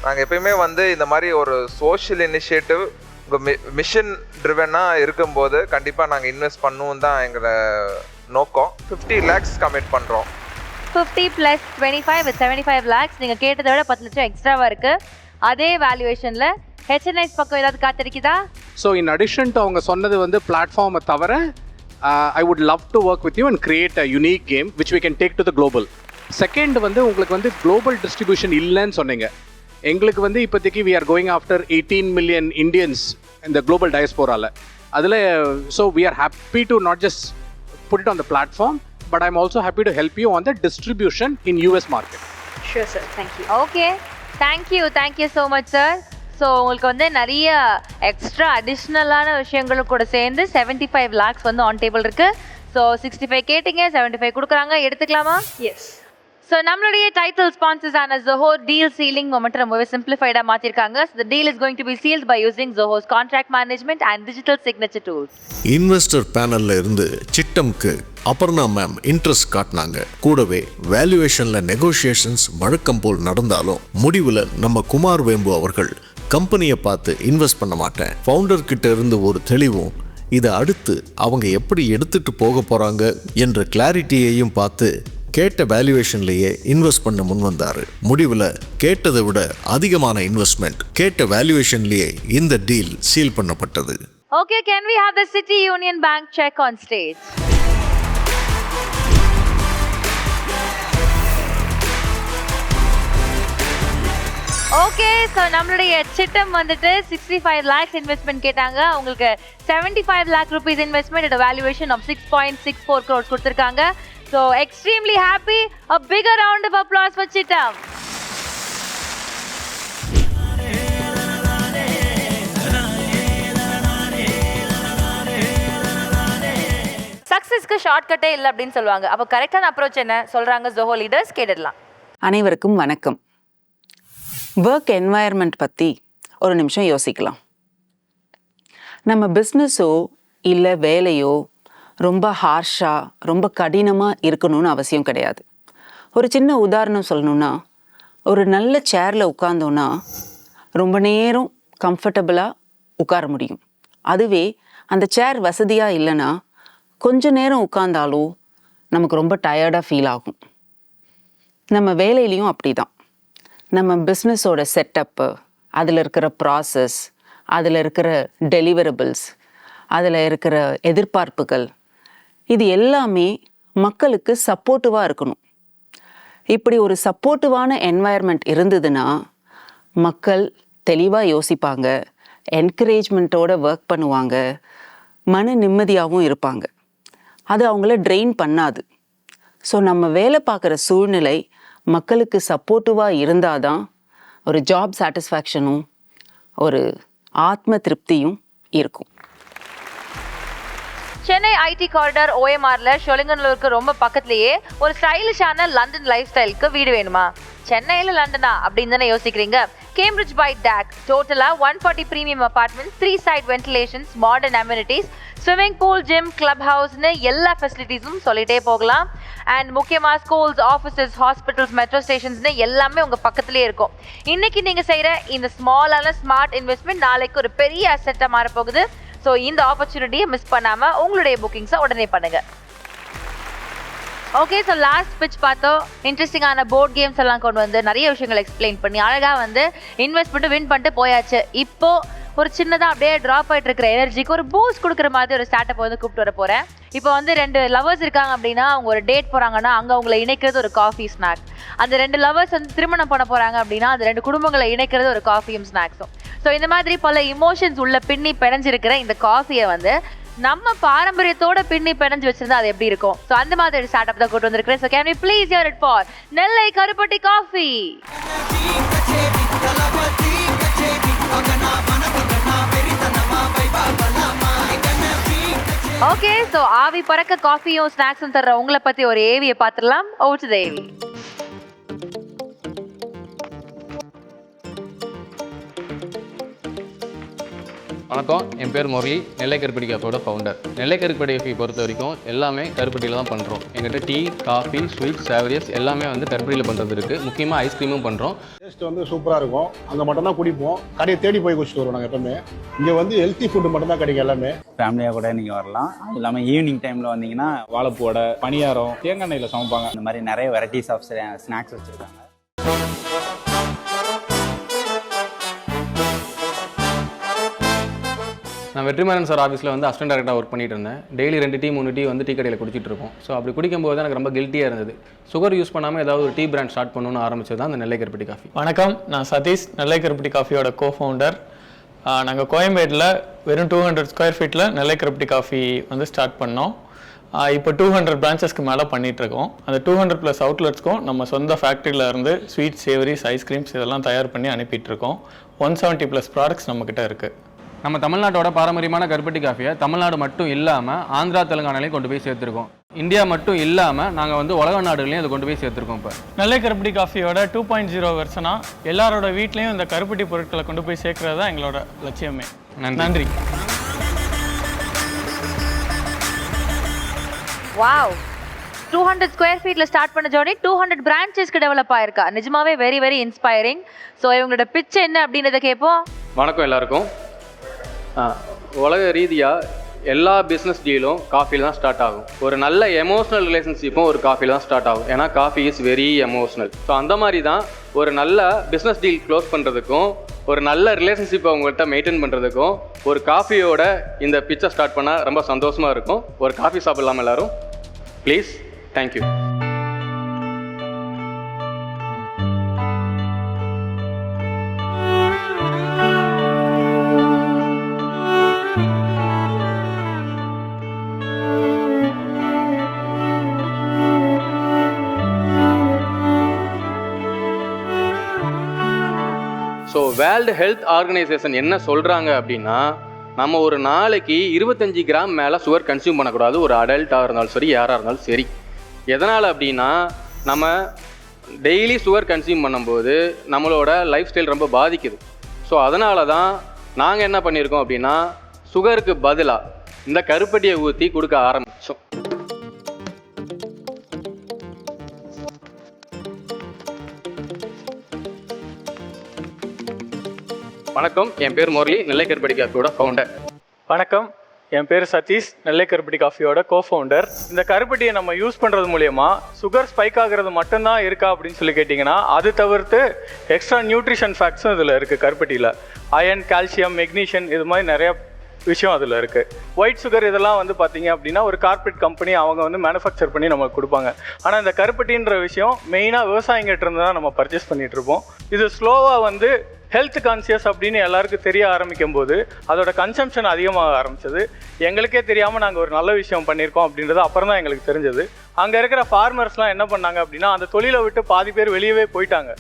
நாங்கள் எப்பயுமே வந்து இந்த மாதிரி ஒரு சோஷியல் இனிஷியேட்டிவ் உங்கள் மிஷன் ட்ரிவனாக இருக்கும்போது கண்டிப்பாக நாங்கள் இன்வெஸ்ட் பண்ணுவோம் தான் எங்களோட நோக்கம். 50 lakhs கமிட் பண்ணுறோம். 50 + 25 with 75 lakhs. நீங்கள் கேட்டதை விட 10 லட்சம் எக்ஸ்ட்ராவாக இருக்குது. அதே வேல்யூவேஷனில் HNIs பக்கம் ஏதாவது காத்திருக்குதா? ஸோ இன் அடிஷன் டு அவங்க சொன்னது வந்து பிளாட்ஃபார்மை தவிர I would love to work with you and create a unique game which we can take to the global. Second வந்து உங்களுக்கு வந்து global distribution இல்லைன்னு சொன்னீங்க. எங்களுக்கு வந்து இப்போதைக்கு we are going after 18 million Indians in the global diaspora. அதில் so we are happy to not just put it on the platform, but I'm also happy to help you on the distribution in US market. Sure sir, thank you. Okay, thank you so much sir. So உங்களுக்கு வந்து நிறைய extra அடிஷ்னலான விஷயங்களும் கூட சேர்ந்து 75 lakhs வந்து on table இருக்குது. So 65 கேட்டிங்க, 75 கொடுக்குறாங்க, எடுத்துக்கலாமா? எஸ். ஸோ நம்மளுடைய டைட்டில் ஸ்பான்சர்ஸ் ஆன Zoho டீல் சீலிங் மொமெண்ட் ரொம்பவே சிம்பிளிஃபைடாக மாற்றிருக்காங்க. So the deal is going to be sealed by using Zoho's contract management and digital signature tools. Investor பேனல்ல இருந்து சிட்டம்க்கு அபர்ணா மேம் இன்ட்ரெஸ்ட் காட்டினாங்க. கூடவே வேல்யூவேஷன்ல நெகோசியேஷன்ஸ் வழக்கம் போல் நடந்தாலும் முடிவுல நம்ம குமார் வேம்பு அவர்கள் கம்பெனியை பார்த்து இன்வெஸ்ட் பண்ண மாட்டேன், ஃபவுண்டர் கிட்ட இருந்து ஒரு தெளிவும் இதை அடுத்து அவங்க எப்படி எடுத்துட்டு போக போறாங்க என்ற கிளாரிட்டியையும் பார்த்து கேட்ட வேல்யூவேஷன்லேயே இன்வெஸ்ட் பண்ண முன் வந்தாரு. முடிவில் கேட்டதை விட அதிகமான இன்வெஸ்ட்மெண்ட் கேட்ட வேல்யூவேஷன்லேயே இந்த டீல் சீல் பண்ணப்பட்டது. Okay, can we have the City Union Bank check on stage? Okay, so நம்மளுடைய சிட்டம் வந்துட்டு 65 lakhs இன்வெஸ்ட்மெண்ட் கேட்டாங்க. உங்களுக்கு 75 lakh rupees investment at a valuation of 6.64 crores கொடுத்துருக்காங்க. So extremely happy. A bigger round of applause for சிட்டம். சக்ஸஸ்க்கு ஷார்ட்கட்டே இல்லை அப்படின்னு சொல்லுவாங்க. அப்போ கரெக்டான அப்ரோச் என்ன சொல்கிறாங்க Zoho லீடர்ஸ்? கேட்டுடலாம். அனைவருக்கும் வணக்கம். ஒர்க் என்வாயர்மெண்ட் பற்றி ஒரு நிமிஷம் யோசிக்கலாம். நம்ம பிஸ்னஸோ இல்லை வேலையோ ரொம்ப ஹார்ஷாக ரொம்ப கடினமாக இருக்கணும்னு அவசியம் கிடையாது. ஒரு சின்ன உதாரணம் சொல்லணுன்னா, ஒரு நல்ல சேரில் உட்கார்ந்தோன்னா ரொம்ப நேரம் கம்ஃபர்டபுளாக உட்கார முடியும். அதுவே அந்த சேர் வசதியாக இல்லைன்னா கொஞ்ச நேரம் உட்கார்ந்தாலும் நமக்கு ரொம்ப டயர்டாக ஃபீல் ஆகும். நம்ம வேலையிலையும் அப்படி தான். நம்ம பிஸ்னஸோட செட்டப்பு, அதில் இருக்கிற ப்ராசஸ், அதில் இருக்கிற டெலிவரபிள்ஸ், அதில் இருக்கிற எதிர்பார்ப்புகள், இது எல்லாமே மக்களுக்கு சப்போர்ட்டிவாக இருக்கணும். இப்படி ஒரு சப்போர்ட்டிவான என்வாயர்மெண்ட் இருந்ததுன்னா மக்கள் தெளிவாக யோசிப்பாங்க, என்கரேஜ்மெண்ட்டோடு ஒர்க் பண்ணுவாங்க, மன நிம்மதியாகவும் இருப்பாங்க. அது அவங்கள ட்ரெயின் பண்ணாது. ஸோ நம்ம வேலை பார்க்குற சூழ்நிலை மக்களுக்கு சப்போர்ட்டிவாக இருந்தால் தான் ஒரு ஜாப் சாட்டிஸ்ஃபேக்ஷனும் ஒரு ஆத்ம திருப்தியும் இருக்கும். சென்னை ஐடி காரிடார் OMRல ஷொலிங்கநல்லூருக்கு ரொம்ப பக்கத்துலேயே ஒரு ஸ்டைலிஷான லண்டன் லைஃப் ஸ்டைலுக்கு வீடு வேணுமா? சென்னையில் லண்டனா அப்படின்னு தானே யோசிக்கிறீங்க? கேம்பிரிட்ஜ் பை டாக் டோட்டலாக 140 premium apartments, 3 side ventilations, modern amenities, swimming pool, gym, club ஹவுஸ்னு எல்லா ஃபெசிலிட்டிஸும் சொல்லிட்டே போகலாம். அண்ட் முக்கியமாக ஸ்கூல்ஸ், ஆஃபீஸஸ், ஹாஸ்பிட்டல்ஸ், மெட்ரோ ஸ்டேஷன்ஸ்னு எல்லாமே உங்கள் பக்கத்துலேயே இருக்கும். இன்றைக்கி நீங்கள் செய்கிற இந்த ஸ்மாலான ஸ்மார்ட் இன்வெஸ்ட்மெண்ட் நாளைக்கு ஒரு பெரிய அசெட்டாக மாறப்போகுது. ஸோ இந்த ஆப்பர்ச்சுனிட்டியை மிஸ் பண்ணாமல் உங்களுடைய புக்கிங்ஸை உடனே பண்ணுங்கள். ஓகே, ஸோ லாஸ்ட் பிட்ச் பார்த்தோம். இன்ட்ரெஸ்டிங்கான போர்ட் கேம்ஸ் எல்லாம் கொண்டு வந்து நிறைய விஷயங்கள் எக்ஸ்பிளைன் பண்ணி அழகாக வந்து இன்வெஸ்ட்மெண்ட்டு வின் பண்ணிட்டு போயாச்சு. இப்போது ஒரு சின்னதாக அப்படியே ட்ராப் ஆகிட்டு இருக்கிற எனர்ஜிக்கு ஒரு பூஸ்ட் கொடுக்குற மாதிரி ஒரு ஸ்டார்ட்டப் வந்து கூப்பிட்டு வர போகிறேன். இப்போ வந்து 2 லவர்ஸ் இருக்காங்க அப்படின்னா, அவங்க ஒரு டேட் போகிறாங்கன்னா அங்கே அவங்களை இணைக்கிறது ஒரு காஃபி ஸ்நாக். அந்த 2 லவர்ஸ் வந்து திருமணம் பண்ண போகிறாங்க அப்படின்னா அந்த 2 குடும்பங்களை இணைக்கிறது ஒரு காஃபியும் ஸ்நாக்ஸும். ஸோ இந்த மாதிரி பல இமோஷன்ஸ் உள்ள பின்னி பிணைஞ்சிருக்கிற இந்த காஃபியை வந்து நம்ம பாரம்பரியத்தோட பின்னி பிணைஞ்சு வச்சிருந்தா அது எப்படி இருக்கும்? ஸோ அந்த மாதிரி ஸ்டார்ட் அப் தான் கொண்டு வந்திருக்கிறேன். So can we please hear it for Nellai Karupatti coffee. Okay, so ஆவி பறக்க காஃபியும் ஸ்நாக்ஸும் தர்ற உங்களை பற்றி ஒரு ஏவியை பார்த்துடலாம். ஓட்டு தேவி. வணக்கம், என் பேர் முரளி, நெல்லை கருப்பட்டி காஃபியோட ஃபவுண்டர். நெல்லை கருப்பட்டி காஃபி பொறுத்த வரைக்கும் எல்லாமே கருப்பட்டியில் தான் பண்ணுறோம். எங்கிட்ட டீ, காஃபி, ஸ்வீட், சேவரியஸ் எல்லாமே வந்து கருப்பட்டியில் பண்ணுறது இருக்குது. முக்கியமாக ஐஸ்கிரீமும் பண்ணுறோம். டேஸ்ட் வந்து சூப்பராக இருக்கும். அங்கே மட்டும் தான் குடிப்போம். கடையை தேடி போய் குடிச்சிட்டு வருவோம். நாங்கள் எப்பவுமே இங்கே வந்து ஹெல்த்தி ஃபுட்டு மட்டும் தான் கிடைக்கும். எல்லாமே ஃபேமிலியாக கூட நீங்கள் வரலாம். அது இல்லாமல் ஈவினிங் டைமில் வந்தீங்கன்னா வாழைப்பூடை, பணியாரம், தேங்காய் எண்ணெயில் சமைப்பாங்க. இந்த மாதிரி நிறைய வெரைட்டிஸ் ஆஃப் ஸ்நாக்ஸ் வச்சுருக்காங்க. நான் வெற்றிமாறன் சார் ஆஃபீஸில் வந்து அசிஸ்டன்ட் டைரக்டராக ஒர்க் பண்ணிட்டு இருந்தேன். டெய்லி 2 டீ 3 டீ வந்து டீ கடையில் குடிச்சிட்டு இருக்கோம். ஸோ அப்படி குடிக்கும்போது எனக்கு ரொம்ப கில்ட்டியாக இருந்தது. சுகர் யூஸ் பண்ணாமல் ஏதாவது ஒரு டீ பிராண்ட் ஸ்டார்ட் பண்ணணும்னு ஆரம்பிச்சது தான் அந்த நெல்லை கருப்பட்டி காஃபி. வணக்கம், நான் சதீஷ், நெல்லை கருப்பட்டி காஃபியோட கோஃபவுண்டர். நாங்கள் கோயம்பேட்டில் வெறும் 200 ஸ்கொயர் ஃபீட்டில் நெல்லை கருப்பட்டி காஃபி வந்து ஸ்டார்ட் பண்ணோம். இப்போ 200 பிரான்ச்சஸ்க்கு மேலே பண்ணிகிட்ருக்கோம். அந்த 200+ அவுட்லெட்ஸ்க்கும் நம்ம சொந்த ஃபேக்ட்ரியில் இருந்து ஸ்வீட், சேவரிஸ், ஐஸ்கிரீம்ஸ் இதெல்லாம் தயார் பண்ணி அனுப்பிட்டுருக்கோம். 170+ ப்ராடக்ட்ஸ் நம்மக்கிட்ட இருக்குது. நம்ம தமிழ்நாட்டோட பாரம்பரியமான கருப்பட்டி காஃபியை தமிழ்நாடு மட்டும் இல்லாமல் ஆந்திரா தெலுங்கானாலையும் கொண்டு போய் சேர்த்துருக்கோம். இந்தியா மட்டும் இல்லாமல் நாங்கள் வந்து உலக நாடுகளையும் அதை கொண்டு போய் சேர்த்துருக்கோம். இப்போ நெல்லை கருப்பட்டி காஃபியோட 2.0 வெர்ஷனாக எல்லாரோட வீட்லேயும் இந்த கருப்பட்டி பொருட்களை கொண்டு போய் சேர்க்கறது தான் எங்களோட லட்சியமே. நன்றி. வாவ், 200 ஸ்கொயர் ஃபீட்டில் ஸ்டார்ட் பண்ண ஜோடி 200 பிரான்ச்சஸ்க்கு டெவலப் ஆயிருக்கா. நிஜமாவே வெரி வெரி இன்ஸ்பைரிங். ஸோ இவங்களோட பிட்ச் என்ன அப்படின்றத கேட்போம். வணக்கம் எல்லாருக்கும். உலக ரீதியாக எல்லா பிஸ்னஸ் டீலும் காஃபியில் தான் ஸ்டார்ட் ஆகும். ஒரு நல்ல எமோஷ்னல் ரிலேஷன்ஷிப்பும் ஒரு காஃபியில் தான் ஸ்டார்ட் ஆகும். ஏன்னா coffee is very emotional. So அந்த மாதிரி தான் ஒரு நல்ல பிஸ்னஸ் டீல் க்ளோஸ் பண்ணுறதுக்கும் ஒரு நல்ல ரிலேஷன்ஷிப்பை அவங்கள்ட்ட மெயின்டைன் பண்ணுறதுக்கும் ஒரு காஃபியோட இந்த பிச்சை ஸ்டார்ட் பண்ணால் ரொம்ப சந்தோஷமாக இருக்கும். ஒரு காஃபி சாப்பிடலாமா எல்லாரும்? Please. Thank you. So world health organisation என்ன சொல்கிறாங்க அப்படின்னா, நம்ம ஒரு நாளைக்கு 25 கிராம் மேலே சுகர் கன்சியூம் பண்ணக்கூடாது. ஒரு அடல்ட்டாக இருந்தாலும் சரி, யாராக இருந்தாலும் சரி. எதனால் அப்படின்னா, நம்ம டெய்லி சுகர் கன்சியூம் பண்ணும்போது நம்மளோட லைஃப் ஸ்டைல் ரொம்ப பாதிக்குது. ஸோ அதனால தான் நாங்கள் என்ன பண்ணியிருக்கோம் அப்படின்னா, சுகருக்கு பதிலாக இந்த கருப்பட்டியை ஊற்றி கொடுக்க ஆரம்பித்தோம். வணக்கம், என் பேர் முரளி, நெல்லை கருப்பட்டி காஃபியோட ஃபவுண்டர். வணக்கம், என் பேர் சதீஷ், நெல்லை கருப்பட்டி காஃபியோட கோஃபவுண்டர். இந்த கருப்பட்டியை நம்ம யூஸ் பண்ணுறது மூலயமா சுகர் ஸ்பைக் ஆகிறது மட்டும்தான் இருக்கா அப்படின்னு சொல்லி கேட்டிங்கன்னா, அது தவிர்த்து எக்ஸ்ட்ரா நியூட்ரிஷன் ஃபேக்ட்ஸும் இதில் இருக்குது. கருப்பட்டியில் அயன், கால்சியம், மெக்னீஷியம் இது மாதிரி நிறைய விஷயம் அதில் இருக்குது. ஒயிட் சுகர் இதெல்லாம் வந்து பார்த்திங்க அப்படின்னா ஒரு கார்ப்பரேட் கம்பெனி அவங்க வந்து மேனுஃபேக்சர் பண்ணி நமக்கு கொடுப்பாங்க. ஆனால் இந்த கருப்பட்டின்ற விஷயம் மெயினாக விவசாயிங்கிட்ட இருந்து தான் நம்ம பர்ச்சேஸ் பண்ணிகிட்ருப்போம். இது ஸ்லோவாக வந்து ஹெல்த் கான்சியஸ் அப்படின்னு எல்லாருக்கும் தெரிய ஆரம்பிக்கும் போது அதோட கன்சம்ஷன் அதிகமாக ஆரம்பிச்சது. எங்களுக்கே தெரியாமல் நாங்கள் ஒரு நல்ல விஷயம் பண்ணியிருக்கோம் அப்படின்றது அப்புறம் தான் எங்களுக்கு தெரிஞ்சது. அங்கே இருக்கிற ஃபார்மர்ஸ்லாம் என்ன பண்ணாங்க அப்படின்னா, அந்த தொழிலை விட்டு பாதி பேர் வெளியவே போயிட்டாங்க.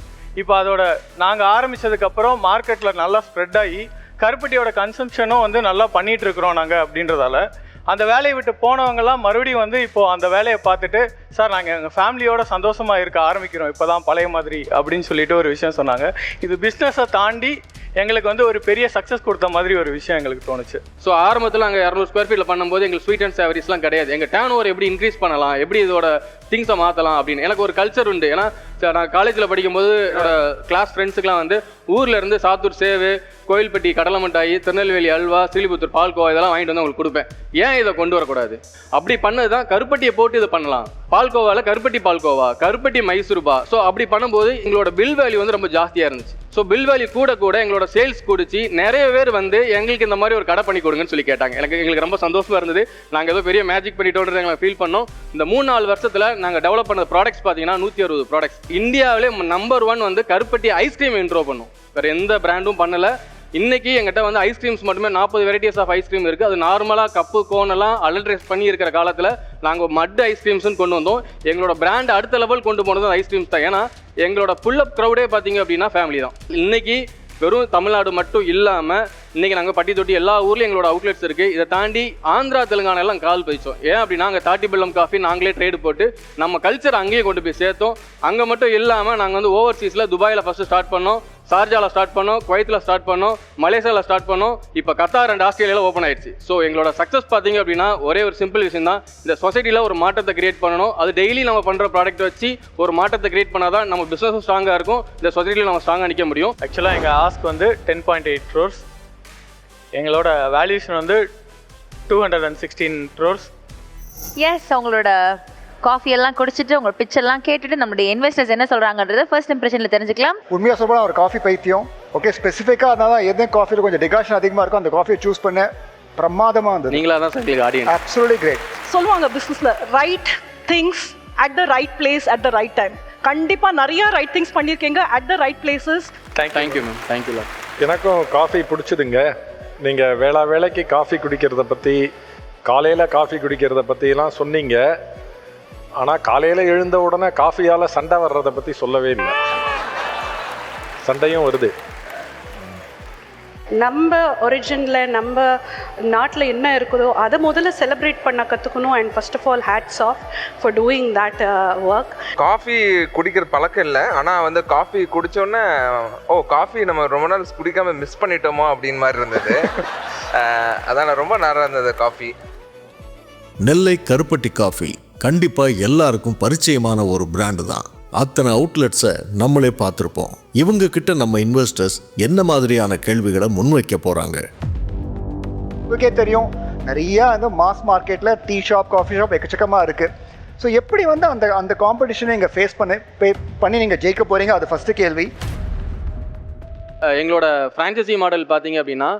இப்போ அதோட நாங்கள் ஆரம்பித்ததுக்கப்புறம் மார்க்கெட்டில் நல்லா ஸ்ப்ரெட் ஆகி கருப்பட்டியோட கன்சம்ஷனும் வந்து நல்லா பண்ணிகிட்டு இருக்கிறோம் நாங்கள். அப்படின்றதால அந்த வேலையை விட்டு போனவங்கலாம் மறுபடியும் வந்து இப்போது அந்த வேலையை பார்த்துட்டு, சார் நாங்கள் எங்கள் ஃபேமிலியோட சந்தோஷமாக இருக்க ஆரம்பிக்கிறோம் இப்போ தான் பழைய மாதிரி அப்படின்னு சொல்லிட்டு ஒரு விஷயம் சொன்னாங்க. இது பிஸ்னஸை தாண்டி எங்களுக்கு வந்து ஒரு பெரிய சக்ஸஸ் கொடுத்த மாதிரி ஒரு விஷயம் எங்களுக்கு தோணுச்சு. ஸோ ஆரம்பத்தில் நாங்கள் 200 ஸ்கொயர் ஃபீட்டில் பண்ணும்போது எங்களுக்கு ஸ்வீட் அண்ட் சேவரிஸ்லாம் கிடையாது. எங்கள் டேர்ன் ஓவர் எப்படி இன்க்ரீஸ் பண்ணலாம், எப்படி இதோட திங்ஸை மாற்றலாம் அப்படின்னு எனக்கு ஒரு கல்ச்சர் உண்டு. ஏன்னா நான் காலேஜில் படிக்கும்போது என்னோட கிளாஸ் ஃப்ரெண்ட்ஸுக்குலாம் வந்து ஊரில் இருந்து சாத்தூர் சேவு, கோயில்பட்டி கடலை மிட்டாய், திருநெல்வேலி அல்வா, ஸ்ரீலிபுத்தூர் பால்கோவா இதெல்லாம் வாங்கிட்டு வந்து உங்களுக்கு கொடுப்பேன். ஏன் இதை கொண்டு வரக்கூடாது? அப்படி பண்ணது தான் கருப்பட்டியை போட்டு இது பண்ணலாம். பால்கோவாவில் கருப்பட்டி பால்கோவா, கருப்பட்டி மைசூர்பா. ஸோ அப்படி பண்ணும்போது எங்களோட பில் வேல்யூ வந்து ரொம்ப ஜாஸ்தியாக இருந்துச்சு. ஸோ பில் வேல்யூ கூட எங்களோட சேல்ஸ் கூடிச்சு. நிறைய பேர் வந்து எங்களுக்கு இந்த மாதிரி ஒரு கடை பண்ணி கொடுங்கன்னு சொல்லி கேட்டாங்க. எங்களுக்கு ரொம்ப சந்தோஷமாக இருந்தது. நாங்கள் ஏதோ பெரிய மேஜிக் பண்ணிட்டோன்றது எங்களை ஃபீல் பண்ணோம். இந்த 3-4 வருஷத்தில் நாங்கள் டெவலப் பண்ண ப்ராடக்ட்ஸ் பார்த்தீங்கன்னா 160 ப்ராடக்ட்ஸ். இந்தியாவிலே நம்பர் 1 வந்து கருப்பட்டி ஐஸ்கிரீம் இன்ட்ரோ பண்ணோம். வேறு எந்த பிராண்டும் பண்ணலை. இன்றைக்கி எங்கிட்ட வந்து ஐஸ்கிரீம்ஸ் மட்டுமே 40 வெரைட்டிஸ் ஆஃப் ஐஸ்கிரீம் இருக்குது. அது நார்மலாக கப்பு கோனெல்லாம் அலட்ரேஸ் பண்ணி இருக்கிற காலத்தில் நாங்கள் மட் ஐஸ்கிரீம்ஸ்னு கொண்டு வந்தோம். எங்களோட பிராண்ட் அடுத்த லெவல் கொண்டு போனது ஐஸ்கிரீம்ஸ் தான். ஏன்னா எங்களோட புல்லப் க்ரௌடே பார்த்தீங்க அப்படின்னா ஃபேமிலி தான். இன்றைக்கி வெறும் தமிழ்நாடு மட்டும் இல்லாமல் இன்றைக்கி நாங்கள் பட்டி தொட்டி எல்லா ஊர்லேயும் எங்களோட அவுட்லெட்ஸ் இருக்குது. இதை தாண்டி ஆந்திரா தெலுங்கானாலாம் கால் பதிச்சோம். ஏன் அப்படின்னா அங்கே தாட்டி பெல்லம் காஃபி நாங்களே ட்ரேடு போட்டு நம்ம கல்ச்சர் அங்கேயே கொண்டு போய் சேர்த்தோம். அங்கே மட்டும் இல்லாமல் நாங்கள் வந்து ஓவர்சீஸில் துபாயில் ஃபஸ்ட்டு ஸ்டார்ட் பண்ணோம், ஷார்ஜாவில் ஸ்டார்ட் பண்ணோம், குவைத்தில் ஸ்டார்ட் பண்ணோம், மலேசியாவில் ஸ்டார்ட் பண்ணோம், இப்போ கத்தார் அண்ட் ஆஸ்திரேலியாவில் ஓப்பன் ஆயிடுச்சு. ஸோ எங்களோட சக்ஸஸ் பார்த்தீங்க அப்படின்னா ஒரே ஒரு சிம்பிள் விஷயம் தான், இந்த சொசைட்டியில் ஒரு மாற்றத்தை கிரியேட் பண்ணணும். அது டெய்லி நம்ம பண்ணுற ப்ராடக்ட் வச்சு ஒரு மாற்றத்தை கிரியேட் பண்ணால் தான் நம்ம பிஸ்னஸும் ஸ்ட்ராங்காக இருக்கும், இந்த சொசைட்டியில் நம்ம ஸ்ட்ராங்காக நிற்க முடியும். ஆக்சுவலாக எங்கள் ஆஸ்க் வந்து 10.8 crores, எங்களோட வேல்யூஷன் வந்து 216 crores. எஸ், உங்களோட காஃபி எல்லாம் குடிச்சிட்டு உங்களோட பிச் எல்லாம் கேட்டுட்டு நம்மளுடைய இன்வெஸ்டர்ஸ் என்ன சொல்றாங்கன்றத ஃபர்ஸ்ட் இம்ப்ரெஷன்ல தெரிஞ்சுக்கலாம். உண்மையாக சொல்லலாம், ஒரு காஃபி பைத்தியம். ஓகே, ஸ்பெசிஃபிக்காக அதனால எந்த காஃபியில் கொஞ்சம் டிகாஷன் அதிகமாக இருக்கும் அந்த காஃபியை சூஸ் பண்ண பிரமாதமாக இருந்தது. நீங்களா தான் சார் ஆடியன்ஸ். Absolutely great. சொல்லுவாங்க பிஸ்னஸில் right things at the right place at the right time. கண்டிப்பாக நிறைய ரைட் திங்ஸ் பண்ணியிருக்கீங்க at the right places. Thank you ma'am, thank you. எனக்கும் காஃபி பிடிச்சதுங்க. நீங்கள் வேளைக்கு காஃபி குடிக்கிறத பற்றி, காலையில் காஃபி குடிக்கிறத பற்றிலாம் சொன்னீங்க. ஆனால் காலையில் எழுந்த உடனே காஃபியால் சண்டை வர்றதை பற்றி சொல்லவே இல்லை. சண்டையும் வருது. நம்ம ஒரிஜினில் நம்ம நாட்டில் என்ன இருக்குதோ அதை முதல்ல செலிப்ரேட் பண்ண கற்றுக்கணும். And first of all hats off for doing that work. Coffee குடிக்கிற பழக்கம் இல்லை, ஆனால் வந்து காஃபி குடித்தோடனே காஃபி நம்ம ரொம்ப நாள் குடிக்காமல் மிஸ் பண்ணிட்டோமோ அப்படின்னு மாதிரி இருந்தது. அதான் ரொம்ப நேரம் இருந்தது காஃபி. நெல்லை கருப்பட்டி காஃபி கண்டிப்பா எல்லாருக்கும் பரிச்சயமான ஒரு பிராண்டு தான். அத்தனை அவுட்லெட்ஸை நம்மளே பார்த்துருப்போம். இவங்க கிட்ட நம்ம இன்வெஸ்டர்ஸ் என்ன மாதிரியான கேள்விகளை முன்வைக்க போறாங்க? உங்களுக்கே தெரியும், நிறைய அந்த மாஸ் மார்க்கெட்டில் டீ ஷாப், காஃபி ஷாப் எக்கச்சக்கமாக இருக்குது. ஸோ எப்படி வந்து அந்த அந்த காம்படிஷனை இங்கே ஃபேஸ் பண்ணி நீங்கள் ஜெயிக்க போகிறீங்க? அது ஃபஸ்ட்டு கேள்வி. எங்களோட ஃப்ரான்ச்சைசி மாடல் பார்த்தீங்க அப்படின்னா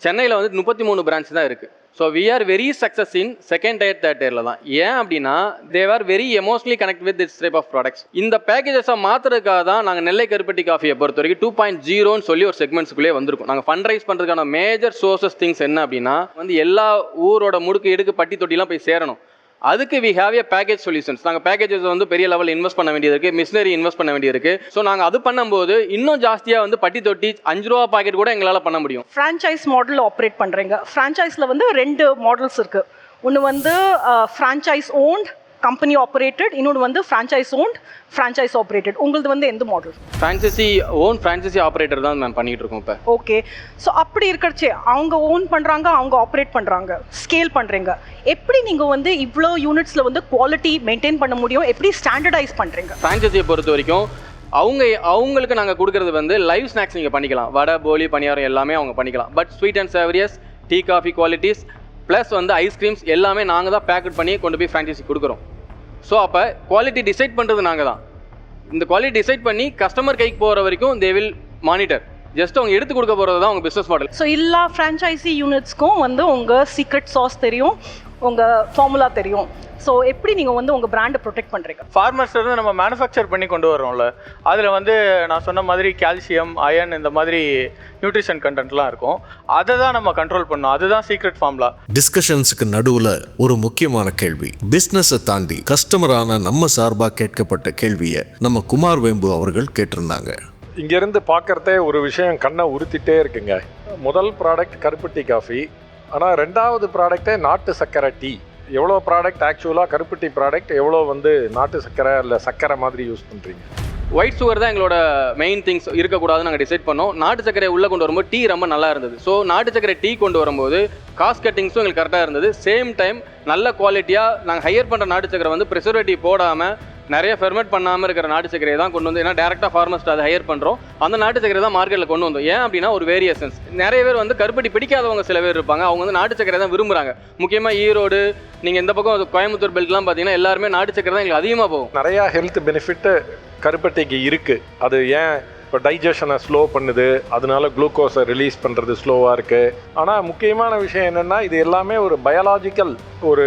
சென்னையில் வந்து 33 பிரான்ச் தான் இருக்குது. So we are very success in second tier, third டயரில் தான். ஏன் அப்படின்னா they are very emotionally connect with this type of products. இந்த பேக்கேஜஸை மாற்றுறதுக்காக தான் நாங்கள் நெல்லை கருப்பட்டி காஃபியை பொறுத்த வரைக்கும் 2.0 சொல்லி ஒரு செக்மெண்ட்ஸ்குள்ளே வந்திருக்கும். நாங்கள் ஃபண்ட் ரைஸ் பண்ணுறதுக்கான மேஜர் சோர்சஸ் திங்ஸ் என்ன அப்படின்னா வந்து எல்லா ஊரோட முடுக்கு எடுக்கு பட்டி தொட்டிலாம் போய் சேரணும். அதுக்கு we have a package solutions. நாங்கள் பேக்கேஜஸ் வந்து பெரிய லெவலில் இன்வெஸ்ட் பண்ண வேண்டியது இருக்குது, மிஷினரி இன்வெஸ்ட் பண்ண வேண்டியது இருக்குது. ஸோ நாங்கள் அது பண்ணும்போது இன்னும் ஜாஸ்தியாக வந்து பட்டி தொட்டி 5 ரூபா பாக்கெட் கூட எங்களால் பண்ண முடியும். ஃப்ரான்ச்சைஸ் மாடல் ஆப்ரேட் பண்ணுறீங்க. ஃப்ரான்ச்சைஸில் வந்து 2 மாடல்ஸ் இருக்குது. ஒன்று வந்து ஃப்ரான்ச்சைஸ் ஓன்ட் கம்பெனி ஆப்ரேட்டட், இன்னொன்று வந்து ஃப்ரான்ச்சைஸ் ஓன்ட் ஃப்ரான்ச்சைஸ் ஆப்ரேட்டட். உங்களது வந்து எந்த model? Franchisee own franchisee operator தான் மேம் பண்ணிகிட்டு இருக்கோம் இப்போ. ஓகே. ஸோ அப்படி இருக்கிறச்சே அவங்க ஓன் பண்ணுறாங்க, அவங்க ஆப்ரேட் பண்ணுறாங்க, ஸ்கேல் பண்ணுறீங்க. எப்படி நீங்கள் வந்து இவ்வளோ யூனிட்ஸில் வந்து குவாலிட்டி மெயின்டைன் பண்ண முடியும்? எப்படி ஸ்டாண்டர்டைஸ் பண்ணுறீங்க? ஃப்ரான்ச்சைசியை பொறுத்த வரைக்கும் அவங்களுக்கு நாங்கள் கொடுக்குறது வந்து லைவ் ஸ்நாக்ஸ் நீங்கள் பண்ணிக்கலாம். வடை, போலி, பணியாரம் எல்லாமே அவங்க பண்ணிக்கலாம். But sweet and savouries, tea coffee qualities plus வந்து ஐஸ்கிரீம்ஸ் எல்லாமே நாங்கள் தான் பேக்கெட் பண்ணி கொண்டு போய் ஃப்ரான்ச்சைசி கொடுக்குறோம். ஸோ அப்போ குவாலிட்டி டிசைட் பண்ணுறது நாங்கள் தான். இந்த குவாலிட்டி டிசைட் பண்ணி கஸ்டமர் கைக்கு போகிற வரைக்கும் தே வில் மானிட்டர். ஜஸ்ட் அவங்க எடுத்து கொடுக்க போகிறது தான் உங்கள் பிஸ்னஸ் மாடல். ஸோ எல்லா ஃப்ரான்ச்சைசி யூனிட்ஸ்க்கும் வந்து உங்கள் சீக்ரெட் சாஸ் தெரியும், உங்கள் ஃபார்முலா தெரியும். ஸோ எப்படி நீங்கள் வந்து உங்கள் பிராண்டை ப்ரொடெக்ட் பண்ணுறீங்க? ஃபார்மர்ஸ்லேருந்து நம்ம மேனுஃபேக்சர் பண்ணி கொண்டு வரோம்ல, அதில் வந்து நான் சொன்ன மாதிரி கால்சியம், அயன் இந்த மாதிரி நியூட்ரிஷன் கண்டென்ட்லாம் இருக்கும். அதை தான் நம்ம கண்ட்ரோல் பண்ணோம். அதுதான் சீக்ரெட் ஃபார்முலா. டிஸ்கஷன்ஸுக்கு நடுவில் ஒரு முக்கியமான கேள்வி, பிஸ்னஸை தாண்டி கஸ்டமரான நம்ம சார்பாக கேட்கப்பட்ட கேள்வியை நம்ம குமார் வேம்பு அவர்கள் கேட்டிருந்தாங்க. இங்கேருந்து பார்க்குறதே ஒரு விஷயம் கண்ணை உறுத்திட்டே இருக்குங்க. முதல் ப்ராடக்ட் கருப்பட்டி காஃபி, ஆனால் 2வது ப்ராடக்டே நாட்டு சர்க்கரை டீ. எவ்வளோ ப்ராடக்ட் ஆக்சுவலாக கருப்பட்டி ப்ராடக்ட், எவ்வளோ வந்து நாட்டு சர்க்கரை இல்லை சர்க்கரை மாதிரி யூஸ் பண்ணுறீங்க? ஒயிட் சுகர் தான் எங்களோட மெயின் திங்ஸ் இருக்கக்கூடாதுன்னு நாங்கள் டிசைட் பண்ணோம். நாட்டு சர்க்கரை உள்ளே கொண்டு வரும்போது டீ ரொம்ப நல்லா இருந்தது. ஸோ நாட்டு சர்க்கரை டீ கொண்டு வரும்போது காஸ்ட் கட்டிங்ஸும் எங்களுக்கு கரெக்டாக இருந்தது. சேம் டைம் நல்ல குவாலிட்டியாக நாங்கள் ஹையர் பண்ணுற நாட்டு சர்க்கரை வந்து ப்ரிசர்வேட்டிவ் போடாமல் நிறைய ஃபெர்மெண்ட் பண்ணாமல் இருக்கிற நாட்டு சர்க்கரையை தான் கொண்டு வந்து, ஏன்னா டேரெக்டாக ஃபார்மர்ஸ்ட் அதை ஹையர் பண்ணுறோம். அந்த நாட்டு சர்க்கரை தான் மார்க்கெட்டில் கொண்டு வந்தோம். ஏன் அப்படின்னா ஒரு வேரியேஷன்ஸ். நிறைய பேர் வந்து கருப்பட்டி பிடிக்காதவங்க சில பேர் இருப்பாங்க, அவங்க வந்து நாட்டு சர்க்கரை தான் விரும்புகிறாங்க. முக்கியமாக ஈரோடு, நீங்கள் இந்த பக்கம் கோயம்புத்தூர் பெல்ட்லாம் பார்த்தீங்கன்னா எல்லாருமே நாட்டு சர்க்கரை தான் எங்களுக்கு அதிகமாக போகும். நிறையா ஹெல்த் பெனிஃபிட்டு கருப்பட்டிக்கு இருக்குது. அது ஏன் இப்போ டைஜஷனை ஸ்லோ பண்ணுது, அதனால குளுக்கோஸை ரிலீஸ் பண்ணுறது ஸ்லோவாக இருக்குது. ஆனால் முக்கியமான விஷயம் என்னென்னா இது எல்லாமே ஒரு பயாலாஜிக்கல் ஒரு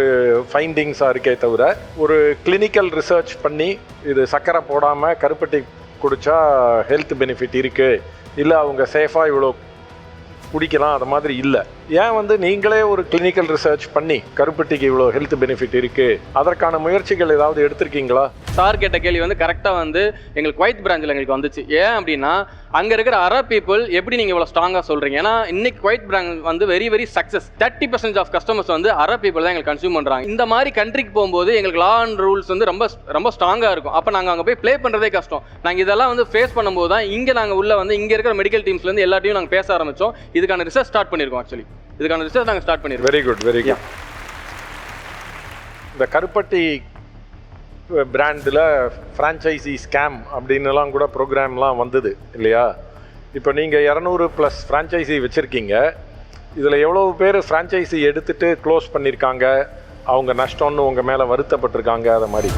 ஃபைண்டிங்ஸாக இருக்கே தவிர ஒரு கிளினிக்கல் ரிசர்ச் பண்ணி இது சர்க்கரை போடாமல் கருப்பட்டி குடித்தா ஹெல்த் பெனிஃபிட் இருக்குது, இல்லை அவங்க சேஃபாக இவ்வளோ குடிக்கலாம், அது மாதிரி இல்லை. ஏன் வந்து நீங்களே ஒரு கிளினிக்கல் ரிசர்ச் பண்ணி கருப்பட்டிக்கு இவ்வளோ ஹெல்த் பெனிஃபிட் இருக்குது, அதற்கான முயற்சிகள் ஏதாவது எடுத்திருக்கீங்களா? சார் கேட்ட கேள்வி வந்து கரெக்டாக வந்து எங்களுக்கு குவைத் பிரான்ச்சில் எங்களுக்கு வந்துச்சு. ஏன் அப்படின்னா அங்கே இருக்கிற அரப் பீப்புள் எப்படி நீங்கள் இவ்வளோ ஸ்ட்ராங்காக சொல்கிறீங்க? ஏன்னா இன்னைக்கு குவைத் பிரான்ச் வந்து very very success. 30% of customers வந்து அரப் பீப்புள் தான் எங்களுக்கு கன்சியூம் பண்ணுறாங்க. இந்த மாதிரி கண்ட்ரிக்கு போகும்போது எங்களுக்கு லா அண்ட் ரூல்ஸ் வந்து ரொம்ப ரொம்ப ஸ்ட்ராங்காக இருக்கும். அப்போ நாங்கள் அங்கே போய் ப்ளே பண்ணுறதே கஷ்டம். நாங்கள் இதெல்லாம் வந்து ஃபேஸ் பண்ணும்போது தான் இங்கே நாங்கள் உள்ள வந்து இங்கே இருக்கிற மெடிக்கல் டீம்ஸ்லேருந்து எல்லாத்தையும் நாங்கள் பேச ஆரம்பித்தோம். இதுக்கான ரிசர்ச் ஸ்டார்ட் பண்ணியிருக்கோம். ஆக்சுவலி இதுக்கான ரிசர்ச் நாங்கள் ஸ்டார்ட் பண்ணியிருக்கோம். Very good, very good. இந்த கருப்பட்டி பிராண்டில் ஃப்ரான்ச்சைசி ஸ்கேம் அப்படின்னுலாம் கூட ப்ரோக்ராம்லாம் வந்தது இல்லையா? இப்போ நீங்கள் 200+ ஃப்ரான்ச்சைசி வச்சுருக்கீங்க. இதில் எவ்வளோ பேர் ஃப்ரான்ச்சைசி எடுத்துகிட்டு க்ளோஸ் பண்ணியிருக்காங்க, அவங்க நஷ்டம்னு உங்கள் மேலே வருத்தப்பட்டிருக்காங்க? அதை மாதிரி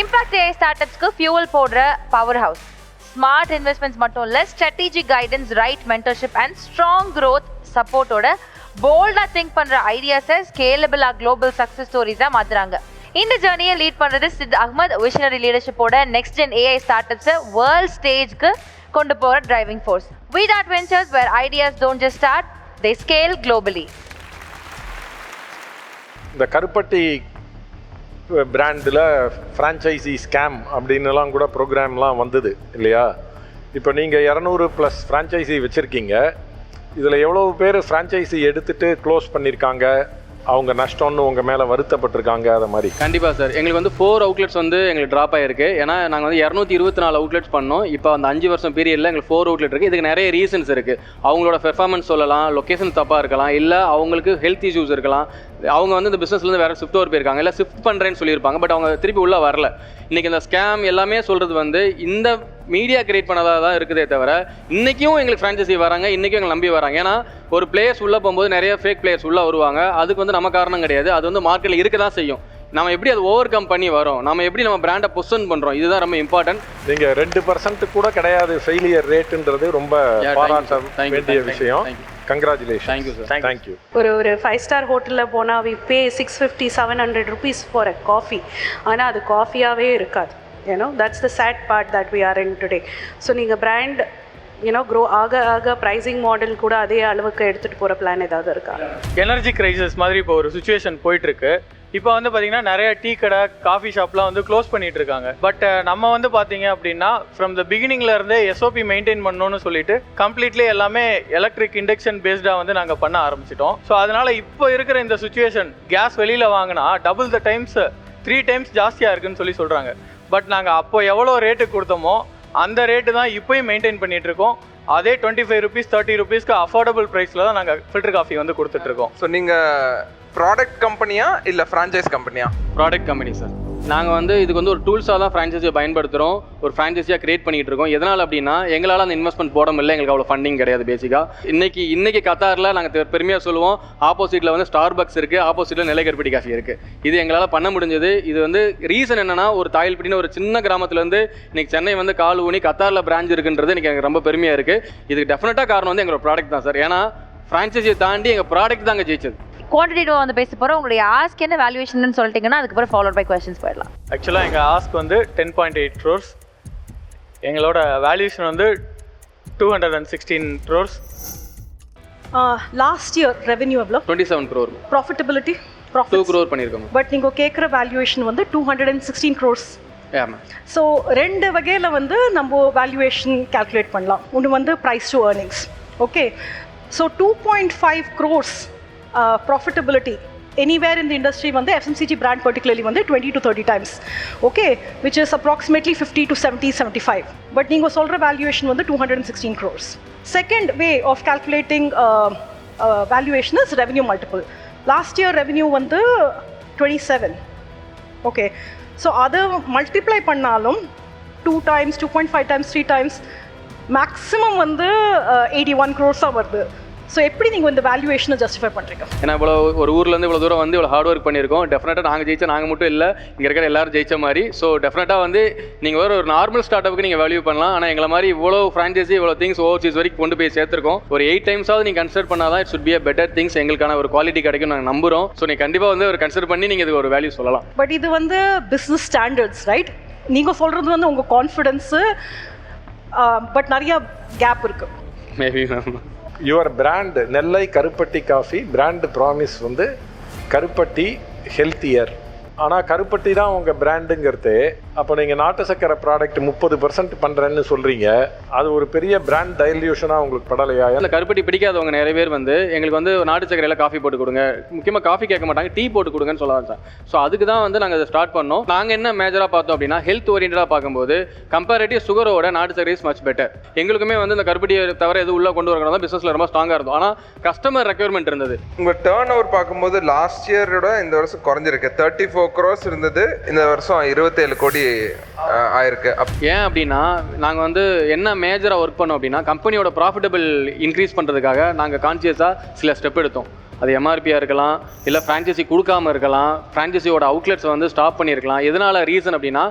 இம்பாக்ட் ஏஐ ஸ்டார்ட்அப்ஸ்க்கு ஃபியூவல் போடுற பவர் ஹவுஸ். ஸ்மார்ட் இன்வெஸ்ட்மெண்ட்ஸ் மட்டும் இல்லை, strategic guidance, right mentorship and strong growth சப்போர்ட்டோட போல்டாக திங்க் பண்ணுற ஐடியாஸை ஸ்கேலபிளாக குளோபல் சக்ஸஸ் ஸ்டோரிஸாக மாற்றுறாங்க. இந்த ஜர்னியை லீட் பண்ணுறது சித் அஹ்மத், விஷனரி லீடர்ஷிப்போட நெக்ஸ்ட் ஜென் ஏஐ ஸ்டார்ட்அப்ஸை வேர்ல்ட் ஸ்டேஜ்க்கு கொண்டு போகிற driving force. V.Dot Ventures, where ideas don't just start, they scale globally. இந்த கருப்பட்டி பிராண்டில் ஃப்ரான்ச்சைசி ஸ்கேம் அப்படின்னுலாம் கூட ப்ரோக்ராம்லாம் வந்தது இல்லையா? இப்போ நீங்கள் 200+ ஃப்ரான்ச்சைசி வச்சுருக்கீங்க. இதில் எவ்வளோ பேர் ஃப்ரான்ச்சைசி எடுத்துகிட்டு க்ளோஸ் பண்ணியிருக்காங்க, அவங்க நஷ்டம்னு உங்கள் மேலே வருத்தப்பட்டிருக்காங்க அதை மாதிரி? கண்டிப்பாக சார். எங்களுக்கு வந்து 4 அவுட்லெட்ஸ் வந்து எங்களுக்கு ட்ராப் ஆகிருக்கு. ஏன்னா நாங்கள் வந்து 224 அவுட்லெட்ஸ் பண்ணோம். இப்போ அந்த 5 வருஷம் பீரியடில் எங்களுக்கு 4 அவுட்லெட் இருக்குது. இதுக்கு நிறைய ரீசன்ஸ் இருக்குது. அவங்களோட பெர்ஃபார்மன்ஸ் சொல்லலாம், லொக்கேஷன் தப்பாக இருக்கலாம், இல்லை அவங்களுக்கு ஹெல்த் இஷ்யூஸ் இருக்கலாம், அவங்க வந்து இந்த பிஸ்னஸ்லேருந்து வேறு ஷிஃப்ட் ஓவர் போயிருக்காங்க, இல்லை ஷிஃப்ட் பண்ணுறேன்னு சொல்லியிருப்பாங்க, பட் அவங்க திருப்பி உள்ளே வரல. இன்றைக்கி இந்த ஸ்கேம் எல்லாமே சொல்கிறது வந்து இந்த மீடியா கிரியேட் பண்ணதாக தான் இருக்குதே தவிர இன்றைக்கும் எங்களுக்கு ஃப்ரான்ச்சைசி வராங்க, இன்றைக்கும் எங்களை நம்பி வராங்க. ஏன்னா ஒரு பிளேயர்ஸ் உள்ளே போகும்போது நிறைய ஃபேக் பிளேயர்ஸ் உள்ளே வருவாங்க. அதுக்கு வந்து நம்ம காரணம் கிடையாது, அது வந்து மார்க்கெட்டில் இருக்க தான் செய்யும். நம்ம எப்படி அதை ஓவர் கம் பண்ணி வரோம், நம்ம எப்படி நம்ம பிராண்டை பொசிஷன் பண்ணுறோம், இதுதான் ரொம்ப இம்பார்ட்டன்ட். நீங்கள் 2% கூட கிடையாது ஃபெயிலியர் ரேட்டுன்றது ரொம்ப பாராட்ட வேண்டிய விஷயம். கங்க்ராச்சுலேஷன். Thank you sir. தேங்க்யூ. ஒரு 5-star ஹோட்டலில் போனால் we pay 650-700 rupees for a coffee. ஆனால் அது காஃபியாகவே இருக்காது. that's the sad part that we are in today. So நீங்கள் பிராண்ட் க்ரோ ஆக ப்ரைஸிங் மாடல் கூட அதே அளவுக்கு எடுத்துகிட்டு போகிற பிளான் ஏதாவது இருக்கா? எனர்ஜி கிரைசிஸ் மாதிரி இப்போ ஒரு சுச்சுவேஷன் போயிட்டுருக்கு. இப்போ வந்து பார்த்தீங்கன்னா நிறைய டீ கடை, காஃபி ஷாப்லாம் வந்து க்ளோஸ் பண்ணிட்டு இருக்காங்க. பட் நம்ம வந்து பார்த்தீங்க அப்படின்னா ஃப்ரம் த பிகினிங்லேருந்தே எஸ்ஓபி மெயின்டைன் பண்ணணும்னு சொல்லிட்டு கம்ப்ளீட்லி எல்லாமே எலக்ட்ரிக் இண்டக்ஷன் பேஸ்டாக வந்து நாங்கள் பண்ண ஆரம்பிச்சிட்டோம். ஸோ அதனால் இப்போ இருக்கிற இந்த சுச்சுவேஷன் கேஸ் வெளியில் வாங்கினா டபுள் த டைம்ஸ் 3 times ஜாஸ்தியாக இருக்குன்னு சொல்கிறாங்க. பட் நாங்கள் அப்போ எவ்வளோ ரேட்டுக்கு கொடுத்தோமோ அந்த ரேட்டு தான் இப்போயும் மெயின்டைன் பண்ணிகிட்டு இருக்கோம். அதே 25 rupees 30 rupeesக்கு அஃபோர்டபுள் ப்ரைஸில் தான் நாங்கள் ஃபில்டர் காஃபி வந்து கொடுத்துட்ருக்கோம். ஸோ நீங்கள் ப்ராடக்ட் கம்பெனியா இல்லை ஃப்ரான்ச்சைஸ் கம்பெனியா? Product company sir. நாங்கள் வந்து இதுக்கு வந்து ஒரு டூல்ஸாக தான் ஃப்ரான்ச்சைஸியை பயன்படுத்துகிறோம், ஒரு ஃப்ரான்ச்சைஸியாக கிரியேட் பண்ணிகிட்டு இருக்கோம். எதனால் அப்படின்னா எங்களால் அந்த இன்வெஸ்ட்மெண்ட் போட முடியல, எங்களுக்கு அவ்வளோ ஃபண்டிங் கிடையாது பேசிக்காக. இன்றைக்கி கத்தாரில் நாங்கள் பெருமையாக சொல்லுவோம், ஆப்போசிட்டில் வந்து ஸ்டார்பக்ஸ் இருக்குது, ஆப்போசிட்டில் நிலைக்கருப்பட்டி காஃபி இருக்குது. இது எங்களால் பண்ண முடிஞ்சது. இது வந்து ரீசன் என்னென்னா ஒரு தாயில்பட்டின்னு ஒரு சின்ன கிராமத்துலேருந்து இன்றைக்கி சென்னை வந்து கால் ஊனி கத்தாரில் பிரான்ச் இருக்குன்றது இன்றைக்கி எனக்கு ரொம்ப பெருமையாக இருக்குது. இதுக்கு டெஃபினட்டாக காரணம் வந்து எங்களோட ப்ராடக்ட் தான் சார். ஏன்னா ஃப்ரான்ச்சைஸியை தாண்டி எங்கள் ப்ராடக்ட் தாங்க ஜெயிச்சது. குவான்டிட்டிவாக வந்து பேச போகிறோம். உங்களுடைய ஆஸ்க் என்ன வேல்யூவேஷன் சொல்லிட்டீங்கன்னா அதுக்கப்புறம் ஃபாலோட் பை கொஸ்டின்ஸ் போயிடலாம். ஆக்சுவலாக எங்கள் ஆஸ்க் வந்து 10.8 crores. எங்களோட வேல்யூஷன் வந்து 216 crores. லாஸ்ட் இயர் ரெவென்யூ எவ்வளோ? 27 crore. ப்ராஃபிட்டபிலிட்டி 2 crore பண்ணியிருக்கோம். பட் நீங்கள் கேட்குற வேல்யூவேஷன் வந்து 216 crores. ஸோ 2 வகையில் வந்து நம்ம வேல்யூவேஷன் கால்குலேட் பண்ணலாம். ஒன்று வந்து price to earnings. Okay, so 2.5 crores profitability anywhere in the industry வந்து FMCG brand particularly வந்து 20 to 30 times. Okay, which is approximately 50 to 70, 75. But நீங்கள் சொல்கிற valuation வந்து 216 crores. Second way of calculating valuation is revenue multiple. Last year revenue வந்து 27. Okay, so அதை multiply பண்ணாலும் 2 times, 2.5 times, 3 times, maximum வந்து 81 crores வருது. So எப்படி நீங்கள் இந்த வேல்யூவேஷனை ஜஸ்டிஃபை பண்ணுறீங்க? ஏன்னா இவ்வளோ ஒரு ஊர்லேருந்து இவ்வளோ தூரம் வந்து இவ்வளோ ஹார்ட் ஒர்க் பண்ணியிருக்கோம். டெஃபினட்டாக நாங்கள் ஜெயிச்சா நாங்கள் மட்டும் இல்லை, இங்கே இருக்கிற எல்லாரும் ஜெயிச்ச மாதிரி. ஸோ டெஃபினட்டாக வந்து நீங்கள் ஒரு நார்மல் ஸ்டார்ட் அப்புக்கு நீங்கள் வேல்யூ பண்ணலாம். ஆனால் எங்களை மாதிரி இவ்வளோ ஃப்ரான்ச்சைஸி இவ்வளோ திங்ஸ் ஓவர்சீஸ் வரைக்கும் கொண்டு போய் சேர்த்துருக்கோம். ஒரு 8 times நீங்கள் கன்சிடர் பண்ணால் தான் it should be a better things, எங்களுக்கான ஒரு குவாலிட்டி கிடைக்கும் நாங்கள் நம்புகிறோம். ஸோ நீங்கள் கண்டிப்பாக வந்து ஒரு கன்சிடர் பண்ணி நீங்கள் இதுக்கு ஒரு வேல்யூ சொல்லலாம். பட் இது வந்து பிஸ்னஸ் ஸ்டாண்டர்ட்ஸ் ரைட்? நீங்கள் சொல்கிறது வந்து உங்கள் கான்ஃபிடென்ஸு, பட் நிறைய கேப் இருக்குது. Maybe your brand Nellai Karupatti coffee brand promise வந்து கருப்பட்டி ஹெல்த்தியர். ஆனால் கருப்பட்டி தான் உங்கள் பிராண்டுங்கிறது. அப்போ நீங்கள் நாட்டு சக்கரை ப்ராடக்ட் 30% பண்ணுறேன்னு சொல்கிறீங்க, அது ஒரு பெரிய பிராண்ட் டைல்யூஷனாக உங்களுக்கு படலையா? அந்த கருப்பட்டி பிடிக்காதவங்க நிறைய பேர் வந்து எங்களுக்கு வந்து நாட்டு சக்கரையில் காஃபி போட்டு கொடுங்க, முக்கியமாக காஃபி கேட்க மாட்டாங்க, டீ போட்டு கொடுங்கன்னு சொல்லலாம் சார். ஸோ அதுக்கு தான் வந்து நாங்கள் அதை ஸ்டார்ட் பண்ணோம். நாங்கள் என்ன மேஜராக பார்த்தோம் அப்படின்னா ஹெல்த் ஓரியன்டாக பார்க்கும்போது கம்பேரிட்டிவ் சுகரோட நாட்டு சக்கரை இஸ் மச் பெட்டர். எங்களுக்குமே வந்து இந்த கருப்பட்டியை தவிர எது உள்ளே கொண்டு வரணும் தான் பிஸ்னஸில் ரொம்ப ஸ்ட்ராங்காக இருந்தோம். ஆனால் கஸ்டமர் ரெக்யர்மெண்ட் இருந்தது. உங்கள் டேர்ன் ஓவர் பார்க்கும்போது லாஸ்ட் இயரோட இந்த வருஷம் குறைஞ்சிருக்கு. 34 crores இருந்தது, இந்த வருஷம் 27 கோடி ஆயிருக்கு. ஏன் அப்படின்னா நாங்கள் வந்து என்ன மேஜராக ஒர்க் பண்ணோம் அப்படின்னா கம்பெனியோட ப்ராஃபிட்டபிள் இன்க்ரீஸ் பண்ணுறதுக்காக நாங்கள் கான்சியஸாக சில ஸ்டெப் எடுத்தோம். அது எம்ஆர்பியாக இருக்கலாம், இல்லை ஃப்ரான்ச்சைசி கொடுக்காமல் இருக்கலாம், ஃப்ரான்ச்சைசியோட அவுட்லெட்ஸை வந்து ஸ்டாப் பண்ணியிருக்கலாம். எதனால் ரீசன் அப்படின்னா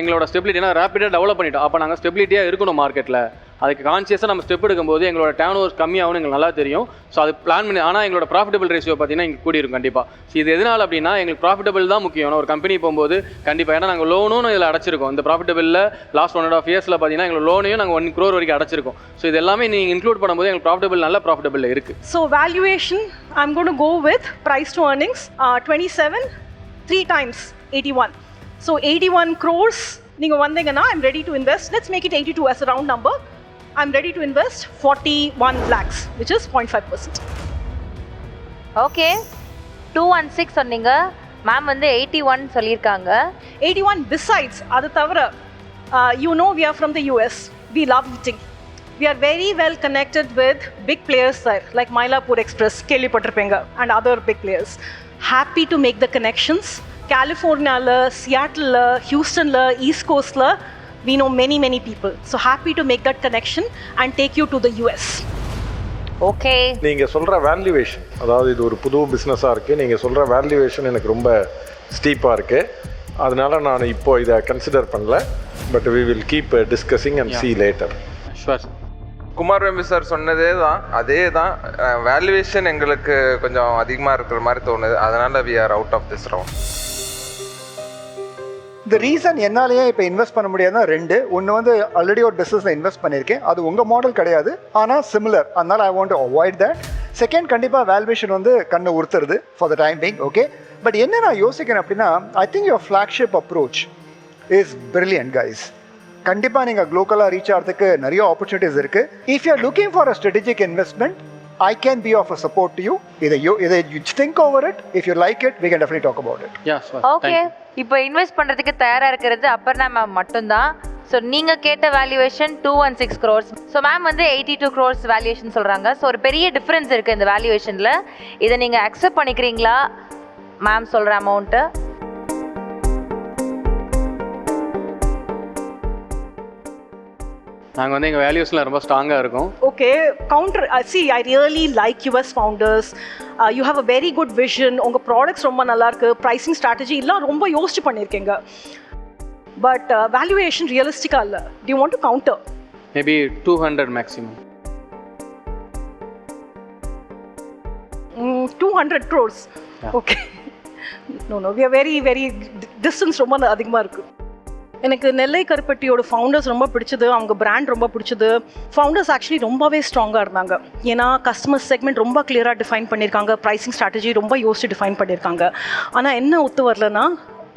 எங்களோட ஸ்டெபிலிட்டினா ரேப்பிடாக டெவலப் பண்ணிட்டோம். அப்போ நாங்கள் ஸ்டெபிலிட்டியாக இருக்கணும் மார்க்கெட்டில். அதுக்கு கான்சியஸாக நம்ம ஸ்டெப் எடுக்கும்போது எங்களோட டேர்ன் ஓவர் கம்மியாகவும் எங்களுக்கு நல்லா தெரியும். ஸோ அது பிளான் பண்ணி, ஆனால் எங்களோட ப்ராஃபிட்டபிள் ரேஷியோ பார்த்தீங்கன்னா இங்கே கூடி இருக்கும் கண்டிப்பாக. ஸோ இது எதனால் அப்படின்னா எங்களுக்கு ப்ராஃபிட்டபிள் தான் முக்கியம். ஒரு கம்பெனி போகும்போது கண்டிப்பாக, ஏன்னா நாங்கள் லோனும் இதில் அடைச்சிருக்கோம். இந்த ப்ராஃபிட்டபிளில் லாஸ்ட் 1.5 yearsல பார்த்தீங்கன்னா எங்கள் லோனையும் நாங்கள் 1 crore வரைக்கும் அடைச்சிருக்கோம். ஸோ இது எல்லாமே நீங்கள் இன்க்ளூட் பண்ணும்போது எங்களுக்கு ப்ராஃபிட்டபிள் நல்ல ப்ராஃபிட்டபிள் இருக்குது. So valuation I'm going to go with price to earnings 27, 3 times 81. So 81 crores நீங்கள் வந்தீங்கன்னா I'm ready to invest. Let's make it 82 as a round number. I'm ready to invest 41 lakhs, which is 0.5%. Okay 216 சொன்னீங்க, ma'am வந்து 81 சொல்லியிருக்காங்க. 81 besides, அது தவிர you know we are from the US. We love eating. We are very well connected with big players there, like Mylapore Express, கேள்விப்பட்டிருப்பீங்க, and other big players. Happy to make the connections. California, Seattle, Houston, East Coast, we know many people. So happy to make that connection and take you to the US. Okay, நீங்கள் சொல்கிற valuation, அதாவது இது ஒரு புது பிஸ்னஸாக இருக்குது, நீங்கள் சொல்கிற வேல்யூவேஷன் எனக்கு ரொம்ப ஸ்டீப்பாக இருக்குது. அதனால நான் இப்போ இதை கன்சிடர் பண்ணல. But we will keep discussing and see later. Sure. Kumar Vembi sir சொன்னதே தான், அதே தான். வேல்யூவேஷன் எங்களுக்கு கொஞ்சம் அதிகமாக இருக்கிற மாதிரி தோணுது. அதனால் we are out of this round. இந்த ரீசன் என்னாலேயே இப்போ இன்வெஸ்ட் பண்ண முடியாதுன்னா ரெண்டு. ஒன்று வந்து ஆல்ரெடி ஒரு பிஸ்னஸில் இன்வெஸ்ட் பண்ணியிருக்கேன், அது உங்கள் மாடல் கிடையாது, ஆனால் சிமிலர், அதனால் I want to avoid that. Second, கண்டிப்பாக வேல்யூவேஷன் வந்து கண்ணை உறுத்துறது for the time being. Okay, but என்ன நான் யோசிக்கிறேன் அப்படின்னா, I think your flagship approach is brilliant guys. கண்டிப்பாக நீங்கள் குளோக்கலாக ரீச் ஆகிறதுக்கு நிறைய ஆப்பர்ச்சுனிட்டிஸ் இருக்குது. If you are looking for a strategic investment, I can be of a support to you. Either you think over it. If you like it, we can definitely talk about it. Yeah, sure. Okay, இப்போ invest பண்றதுக்கு தயாரா இருக்கிறது Aparna ma'am மட்டும்தான். So நீங்க கேட்ட valuation 216 crores. So ma'am வந்து 82 crores valuation சொல்றாங்க. So ஒரு பெரிய டிஃபரன்ஸ் இருக்கு இந்த வேல்யூவேஷன்ல. இதை நீங்க அக்செப்ட் பண்ணிக்கிறீங்களா மேம் சொல்ற அமௌண்ட்டு? நாங்கள் வந்து எங்கள் வேல்யூஸில் ரொம்ப ஸ்ட்ராங்காக இருக்கும். Okay, counter. See, I really like US founders. You have a very good vision. உங்கள் ப்ராடக்ட்ஸ் ரொம்ப நல்லா இருக்கு. ப்ரைசிங் ஸ்ட்ராட்டஜி எல்லாம் ரொம்ப யோசிச்சு பண்ணியிருக்கீங்க. பட் வேல்யூவேஷன் ரியலிஸ்டிக்காக இல்லை. Do you want to counter? Maybe 200 maximum. 200 crores. Okay. No, we are very distance ரொம்ப அதிகமாக இருக்குது. எனக்கு நெல்லை கருப்பட்டியோட ஃபவுண்டர்ஸ் ரொம்ப பிடிச்சது, அவங்க பிராண்ட் ரொம்ப பிடிச்சது. ஃபவுண்டர்ஸ் ஆக்சுவலி ரொம்பவே ஸ்ட்ராங்காக இருந்தாங்க. ஏன்னா கஸ்டமர் செக்மெண்ட் ரொம்ப கிளியராக டிஃபைன் பண்ணியிருக்காங்க, ப்ரைசிங் ஸ்ட்ராட்டஜி ரொம்ப யோசிச்சு டிஃபைன் பண்ணியிருக்காங்க. ஆனால் என்ன ஒத்து வரலன்னா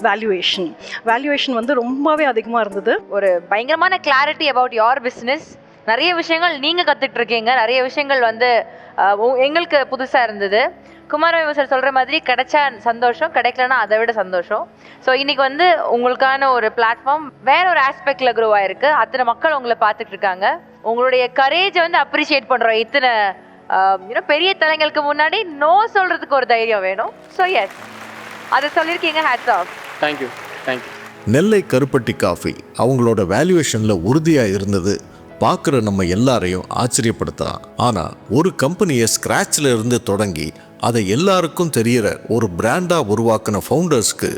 வேல்யூவேஷன் வந்து ரொம்பவே அதிகமாக இருந்தது. ஒரு பயங்கரமான கிளாரிட்டி அபவுட் யோர் பிஸ்னஸ். நிறைய விஷயங்கள் நீங்கள் கற்றுட்டு இருக்கீங்க, நிறைய விஷயங்கள் வந்து எங்களுக்கு புதுசாக இருந்தது. குமாரவேம்பு சார் சொல்கிற மாதிரி கிடைச்சா சந்தோஷம், கிடைக்கலன்னா அதை விட சந்தோஷம். ஸோ இன்றைக்கி வந்து உங்களுக்கான ஒரு பிளாட்ஃபார்ம் வேற ஒரு ஆஸ்பெக்டில் க்ரோ ஆகிருக்கு. அத்தனை மக்கள் உங்களை பார்த்துட்டு இருக்காங்க. உங்களுடைய கரேஜை வந்து அப்ரிஷியேட் பண்ணுறோம். இத்தனை பெரிய தலைங்களுக்கு முன்னாடி நோ சொல்கிறதுக்கு ஒரு தைரியம் வேணும். ஸோ எஸ், அதை சொல்லியிருக்கீங்க. Hats off. தேங்க்யூ. நெல்லை கருப்பட்டி காஃபி அவங்களோட வேல்யூவேஷனில் உறுதியாக இருந்தது பார்க்குற நம்ம எல்லாரையும் ஆச்சரியப்படுத்தலாம். ஆனால் ஒரு கம்பெனியை ஸ்க்ராட்சில் இருந்து தொடங்கி அதை எல்லாருக்கும் தெரிகிற ஒரு பிராண்டாக உருவாக்கின ஃபவுண்டர்ஸ்க்கு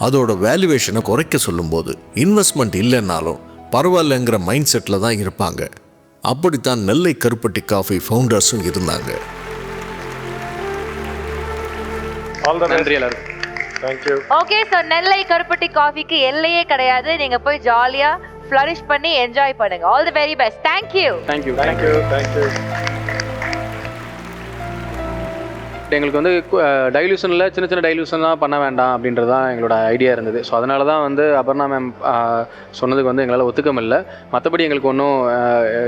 அதோட வேல்யூவேஷனை குறைக்க சொல்லும்போது இன்வெஸ்ட்மெண்ட் இல்லைன்னாலும் பரவாயில்லைங்கிற மைண்ட் செட்டில் தான் இருப்பாங்க. அப்படித்தான் நெல்லை கருப்பட்டி காஃபி ஃபவுண்டர்ஸும் இருந்தாங்க. நன்றி எல்லாரும். தேங்க்யூ. ஓகே, ஸோ நெல்லை கருப்பட்டி காஃபிக்கு எல்லையே கிடையாது. நீங்கள் போய் ஜாலியாக ஃப்ளரிஷ் பண்ணி என்ஜாய் பண்ணுங்க. All the very best. Thank you. எங்களுக்கு வந்து டைல்யூஷனில் சின்ன டைல்யூஷன்லாம் பண்ண வேண்டாம் அப்படின்றது தான் எங்களோட ஐடியா இருந்தது. ஸோ அதனால தான் வந்து அபர்ணா மேம் சொன்னதுக்கு வந்து எங்களால் ஒத்துக்கம் இல்லை. மற்றபடி எங்களுக்கு ஒன்றும்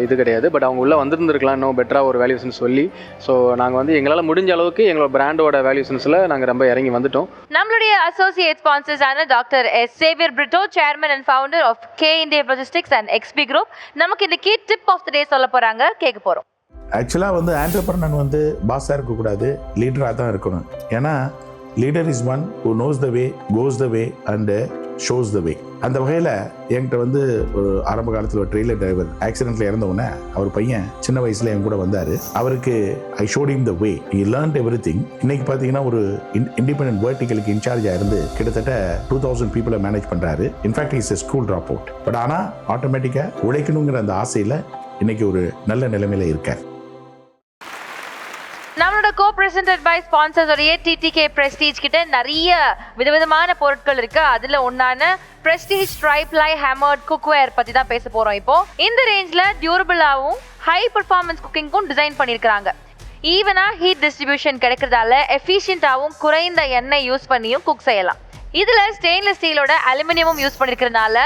இது கிடையாது. பட் அவங்க உள்ளே வந்திருந்துருக்கலாம் இன்னும் பெட்டராக ஒரு வேல்யூஷன் சொல்லி. ஸோ நாங்கள் வந்து எங்களால் முடிஞ்ச அளவுக்கு எங்களோட பிராண்டோட வேல்யூஷன்ஸில் நாங்கள் ரொம்ப இறங்கி வந்துட்டோம். நம்மளுடைய அசோசியேட் ஸ்பான்சர்ஸான doctor S Xavier Britto, chairman and founder of K India logistics and XP group, நமக்கு இந்த key tip of the day சொல்ல போகிறாங்க, கேட்க போகிறோம். ஆக்சுவலாக வந்து ஆண்டர்பிரனர் வந்து பாஸாக இருக்கக்கூடாது, லீடராக தான் இருக்கணும். ஏன்னா leader is one who knows the way, goes the way and shows the way. அந்த வகையில் என்கிட்ட வந்து ஒரு ஆரம்ப காலத்தில் ஒரு ட்ரெயிலர் டிரைவர் ஆக்சிடென்ட்டில் இறந்தவுடனே அவர் பையன் சின்ன வயசில் என் கூட வந்தார். அவருக்கு I showed him the way, he learned everything. இன்னைக்கு பார்த்தீங்கன்னா ஒரு இண்டிபெண்டன்ட் வெர்டிகலுக்கு இன்சார்ஜாக இருந்து கிட்டத்தட்ட 2000 பீப்புளை மேனேஜ் பண்ணுறாரு. In fact is a school drop out. But ஆனால் ஆட்டோமேட்டிக்காக உழைக்கணுங்கிற அந்த ஆசையில் இன்னைக்கு ஒரு நல்ல நிலைமையில இருக்கார். நம்மளோட கோ-பிரசன்டட் பை ஸ்பான்சர்ஸ் உடைய டிடிகே பிரஸ்டீஜ் கிட்ட நிறைய விதவிதமான பொருட்கள் இருக்கு. அதுல ஒன்னான பிரஸ்டீஜ் ட்ரைப்ளை ஹேமர்ட் குக்வேர் பத்தி தான் பேச போறோம். இப்போ இந்த ரேஞ்ச்ல டியூரபிளாவும் ஹை பெர்ஃபார்மன்ஸ் குக்கிங்கும் டிசைன் பண்ணிருக்காங்க. ஈவனா ஹீட் டிஸ்ட்ரிபியூஷன் கிடைக்கிறதால எஃபிஷியன்டாவும் குறைந்த எண்ணெய் யூஸ் பண்ணியும் குக் செய்யலாம். இதுல ஸ்டெயின்லெஸ் ஸ்டீலோட அலுமினியமும் யூஸ் பண்ணிருக்கிறதுனால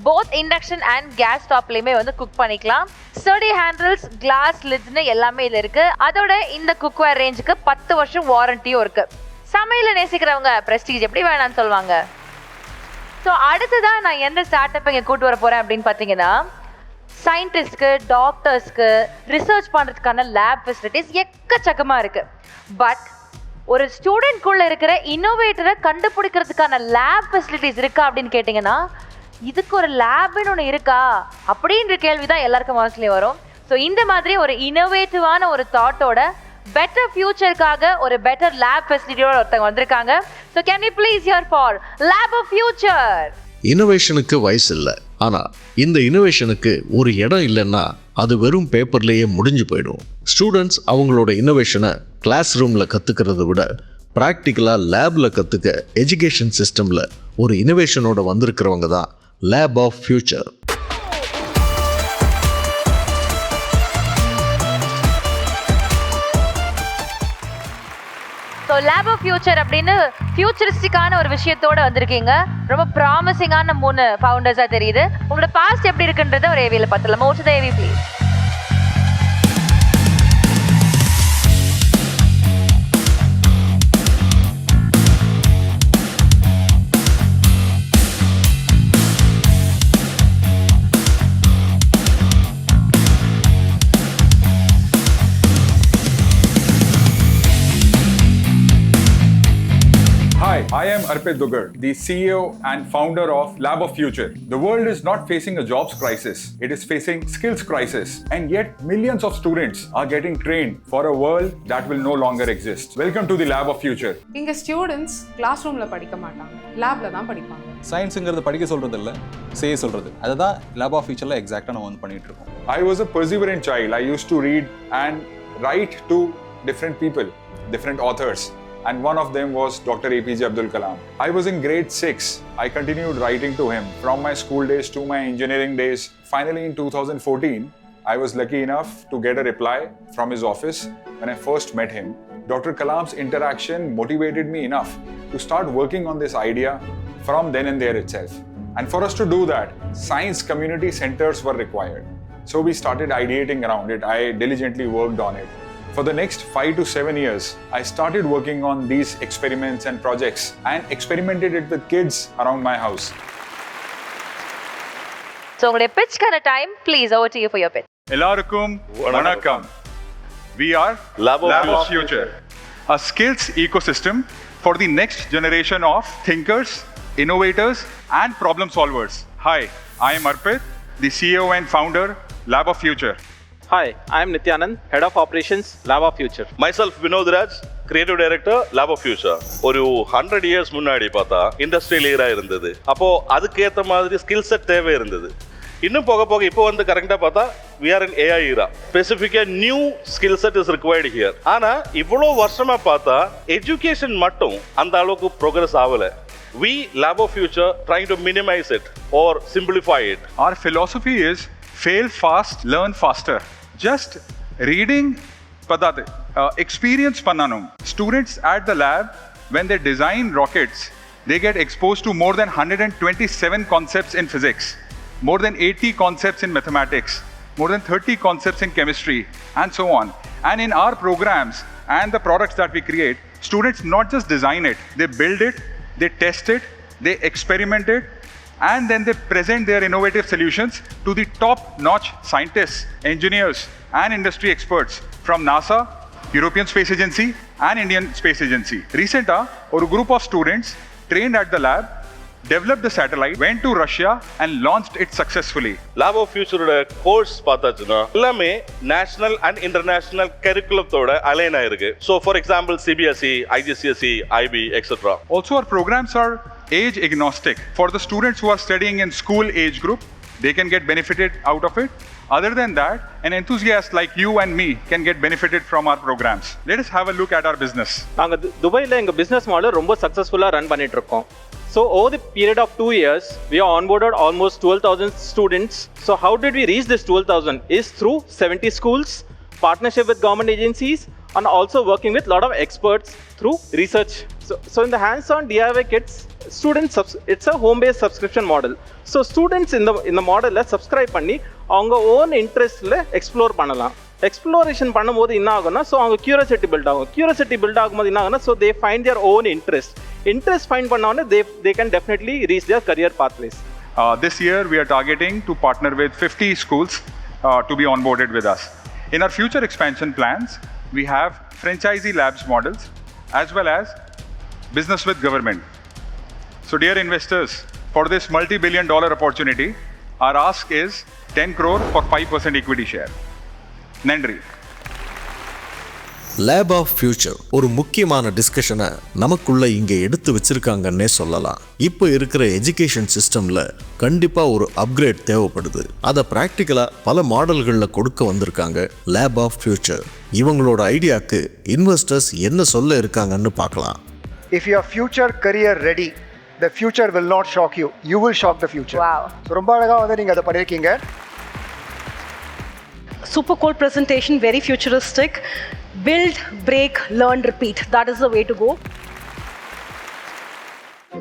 போத் இண்டக்ஷன் அண்ட் கேஸ் ஸ்டாப்லயுமே வந்து குக் பண்ணிக்கலாம். ஸ்டடி ஹேண்டில்ஸ், கிளாஸ் லிட்ஸ்னு எல்லாமே இதுல இருக்கு. அதோட இந்த குக்வேர் ரேஞ்சுக்கு 10 வருஷம் வாரண்டியும் இருக்கு. சமையல நேசிக்கிறவங்க பிரஸ்டீஜ் எப்படி வேணாம்னு சொல்லுவாங்க. ஸோ அடுத்ததான் நான் எந்த ஸ்டார்ட் அப் இங்கே கூட்டு வர போறேன் அப்படின்னு பார்த்தீங்கன்னா, சயின்டிஸ்ட்க்கு, டாக்டர்ஸ்க்கு ரிசர்ச் பண்ணுறதுக்கான லேப் ஃபெசிலிட்டிஸ் எக்கச்சக்கமாக இருக்குது. பட் ஒரு ஸ்டூடெண்ட்குள்ள இருக்கிற இன்னோவேட்டரை கண்டுபிடிக்கிறதுக்கான லேப் ஃபெசிலிட்டிஸ் இருக்கா அப்படின்னு கேட்டிங்கன்னா, இதுக்கு ஒரு லேப்னு ஒன்று இருக்கா அப்படின்ற கேள்வி தான் எல்லாருக்கும் மனசுலேயும் வரும். ஸோ இந்த மாதிரி ஒரு இன்னோவேட்டிவான ஒரு தாட்டோட பெட்டர் ஃபியூச்சருக்காக ஒரு பெட்டர் லேப் ஃபெசிலிட்டியோட ஒருத்தவங்க வந்திருக்காங்க. So can we please hear for lab of future. இனோவேஷனுக்கு வயசு இல்லை, ஆனால் இந்த இனோவேஷனுக்கு ஒரு இடம் இல்லைன்னா அது வெறும் பேப்பர்லேயே முடிஞ்சு போயிடும். ஸ்டூடெண்ட்ஸ் அவங்களோட இனோவேஷனை கிளாஸ் ரூமில் கற்றுக்கிறத விட ப்ராக்டிக்கலாக லேபில் கற்றுக்க எஜுகேஷன் சிஸ்டமில் ஒரு இனோவேஷனோட வந்திருக்கிறவங்க தான் lab of future. So lab of future அப்படின்னு ஃபியூச்சரிஸ்டிக்கான ஒரு விஷயத்தோட வந்திருக்கீங்க. ரொம்ப ப்ராமிசிங்கான 3 ஃபவுண்டர்ஸாக தெரியுது. உங்களோட பாஸ்ட் எப்படி இருக்குன்றதை ஒரு ஏவியில் பார்த்துலாம். ஓட்டு the AV please. Hi, I am Arpit Dugar, the CEO and founder of Lab of Future. The world is not facing a jobs crisis, it is facing skills crisis, and yet millions of students are getting trained for a world that will no longer exist. Welcome to the Lab of Future. இங்க students class ரூம்ல படிக்க மாட்டாங்க, லேப்ல தான் படிப்பாங்க. சயின்ஸுங்கிறது படிக்க சொல்றது இல்லை, செய்ய சொல்றது. அதுதான் லேப் ஆஃப் ஃபியூச்சர்ல எக்ஸாக்டா நம்ம பண்ணிட்டு இருக்கோம். I was a perseverant child. I used to read and write to different people, different authors. And one of them was Dr. APJ Abdul Kalam. I was in grade 6. I continued writing to him from my school days to my engineering days. Finally, in 2014, I was lucky enough to get a reply from his office when I first met him. Dr. Kalam's interaction motivated me enough to start working on this idea from then and there itself. And for us to do that, science community centers were required. So we started ideating around it. I diligently worked on it. For the next 5 to 7 years, I started working on these experiments and projects and experimented it with kids around my house. So, உங்களுடைய pitchக்கான time, please, over to you for your pitch. எல்லாருக்கும் வணக்கம். We are Lab of Future, a skills ecosystem for the next generation of thinkers, innovators, and problem solvers. Hi, I am Arpit, the CEO and founder, Lab of Future. Hi, I am Nityanand, Head of Operations, Lab of Future. Myself, Vinod Raj, Creative Director, Lab of Future. ஒரு 100 years முன்னாடி பார்த்தா industrial era இருந்தது. அப்போ அதுக்கேற்ற மாதிரி skill set தேவை இருந்தது. இன்னும் போக போக இப்போ வந்து கரெக்டாக பார்த்தா we are in AI era. Specifically, new skill set is required here. ஆனால் இவ்வளோ வருஷமாக பார்த்தா எஜுகேஷன் மட்டும் அந்த அளவுக்கு ப்ரோக்ரஸ் ஆகலை. We, Lab of Future, trying to minimize it or simplify it. Our philosophy is fail fast, learn faster. Just reading padate, experience pannanum. Students at the lab, when they design rockets, they get exposed to more than 127 concepts in physics, more than 80 concepts in mathematics, more than 30 concepts in chemistry, and so on. And in our programs and the products that we create, students not just design it, they build it, they test it, they experiment it, and then they present their innovative solutions to the top-notch scientists, engineers, and industry experts from NASA, European Space Agency, and Indian Space Agency. Recently, a group of students trained at the lab developed the satellite, went to Russia, and launched it successfully. Lab of Future course பார்த்தாச்சுன்னா எல்லாமே national and international கரிக்குலத்தோட align ஆயிருக்கு. So for example, CBSE, IGCSE, IB, etc. Also, our programs are age agnostic. For the students who are studying in school age group, they can get benefited out of it. Other than that, an enthusiast like you and me can get benefited from our programs. Let us have a look at our business. நாங்க துபாயில எங்க business model ரொம்ப சக்சஸ்ஃபுல்லா run பண்ணிட்டு இருக்கோம். So over the period of 2 years, we have onboarded almost 12,000 students. So how did we reach this 12,000? Is through 70 schools, partnership with government agencies, and also working with a lot of experts through research. So in the hands-on DIY kits, students, it's a home-based subscription model. So students in the model subscribe பண்ணி அவங்க own interestல explore பண்ணலாம். Exploration பண்ணும்போது என்ன ஆகும்னா so அவங்க curiosity build ஆகும். Curiosity build ஆகும்போது என்ன ஆகும்னா so they find their own interest find பண்ணோன்னே they can definitely reach their career pathways. This year we are targeting to partner with 50 schools to be onboarded with us. In our future expansion plans, we have franchisee labs models as well as business with government. So dear investors, for this multi-billion dollar opportunity, our ask is 10 crore for 5% equity share. நன்றி. Lab of future ஒரு முக்கியமான டிஸ்கஷனை நமக்குள்ள இங்கே எடுத்து வச்சிருக்காங்கன்னே சொல்லலாம். இப்போ இருக்கிற education சிஸ்டம்ல கண்டிப்பாக ஒரு அப்கிரேட் தேவைப்படுது. அதை ப்ராக்டிக்கலாக பல மாடல்களில் கொடுக்க வந்திருக்காங்க லேப் ஆஃப் ஃபியூச்சர். இவங்களோட ஐடியாவுக்கு இன்வெஸ்டர்ஸ் என்ன சொல்ல இருக்காங்கன்னு பார்க்கலாம். If your future career ready, the future will not shock you. You will shock the future. Wow. So ரொம்ப அழகாக வந்து நீங்கள் அதை பண்ணியிருக்கீங்க. Super cool presentation, very futuristic. Build, break, learn, repeat. That is the way to go.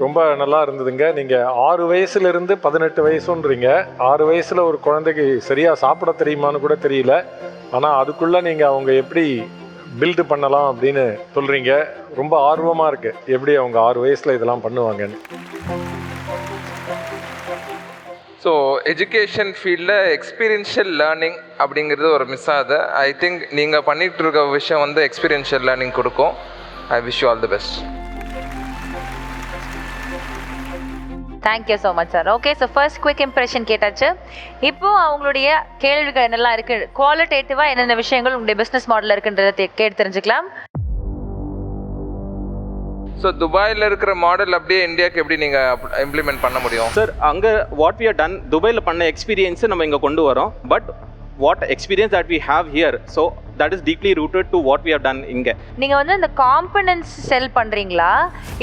ரொம்ப நல்லா இருந்ததுங்க. நீங்கள் 6 வயசுலேருந்து 18 வயசுன்றீங்க. 6 வயசில் ஒரு குழந்தைக்கு சரியாக சாப்பிட தெரியுமான்னு கூட தெரியல. ஆனால் அதுக்குள்ளே நீங்கள் அவங்க எப்படி பில்டு பண்ணலாம் அப்படின்னு சொல்கிறீங்க. ரொம்ப ஆர்வமாக இருக்குது எப்படி அவங்க 6 வயசில் இதெல்லாம் பண்ணுவாங்கன்னு. ஸோ எஜுகேஷன் ஃபீல்டில் எக்ஸ்பீரியன்ஷியல் லேர்னிங் அப்படிங்கிறது ஒரு மிஸ் ஆகுது. ஐ திங்க் நீங்கள் பண்ணிகிட்டு இருக்க விஷயம் வந்து எக்ஸ்பீரியன்ஷியல் லேர்னிங் கொடுக்கும். I wish you all the best. Thank you so much sir. Okay, so first quick impression கேட்டாச்சு. இப்போ அவங்களுடைய கேள்விகள் என்னெல்லாம் இருக்குது, குவாலிட்டேட்டிவாக என்னென்ன விஷயங்கள் உங்களுடைய பிஸ்னஸ் மாடலில் இருக்குன்றதை கேட்டு தெரிஞ்சுக்கலாம். ஸோ துபாயில் இருக்கிற மாடல் அப்படியே இந்தியாவுக்கு எப்படி நீங்கள் இம்ப்ளிமெண்ட் பண்ண முடியும்? சார் அங்கே வாட் வி ஆர் டன் துபாயில் பண்ண எக்ஸ்பீரியன்ஸை நம்ம இங்கே கொண்டு வரோம். But what experience that we have here, so that is deeply rooted to what we have done இங்கே. நீங்கள் வந்து இந்த காம்பனன்ட்ஸ் செல் பண்ணுறீங்களா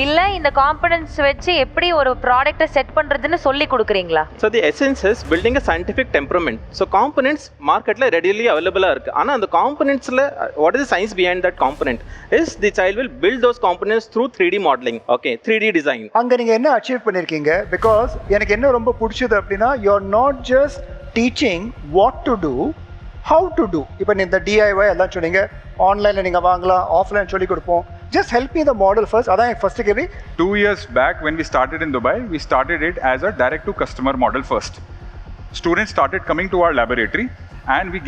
இல்லை இந்த காம்பனன்ட்ஸ் வச்சு எப்படி ஒரு ப்ராடக்ட்டை செட் பண்ணுறதுன்னு சொல்லி கொடுக்குறீங்களா? So the essence is building a scientific temperament. So components மார்க்கெட்டில் ரெடிலி அவைலபிளாக இருக்குது. ஆனால் அந்த காம்பனன்ட்ஸில் what is science behind that component is the child will build those components through 3D modelling. Okay, 3D design. அங்கே நீங்கள் என்ன அச்சீவ் பண்ணியிருக்கீங்க? பிகாஸ் எனக்கு என்ன ரொம்ப பிடிச்சது அப்படின்னா you are not just teaching what to do, how to do. இப்போ இந்த DIY எல்லாம் சொன்னீங்க, ஆன்லைனில் நீங்கள் வாங்கலாம், ஆஃப்லைன் சொல்லி கொடுப்போம். Just help me the model first. அதான் என் ஃபர்ஸ்ட் கேள்வி. 2 years back when we started in Dubai, we started it as a direct to customer model first. Students started coming to our laboratory and we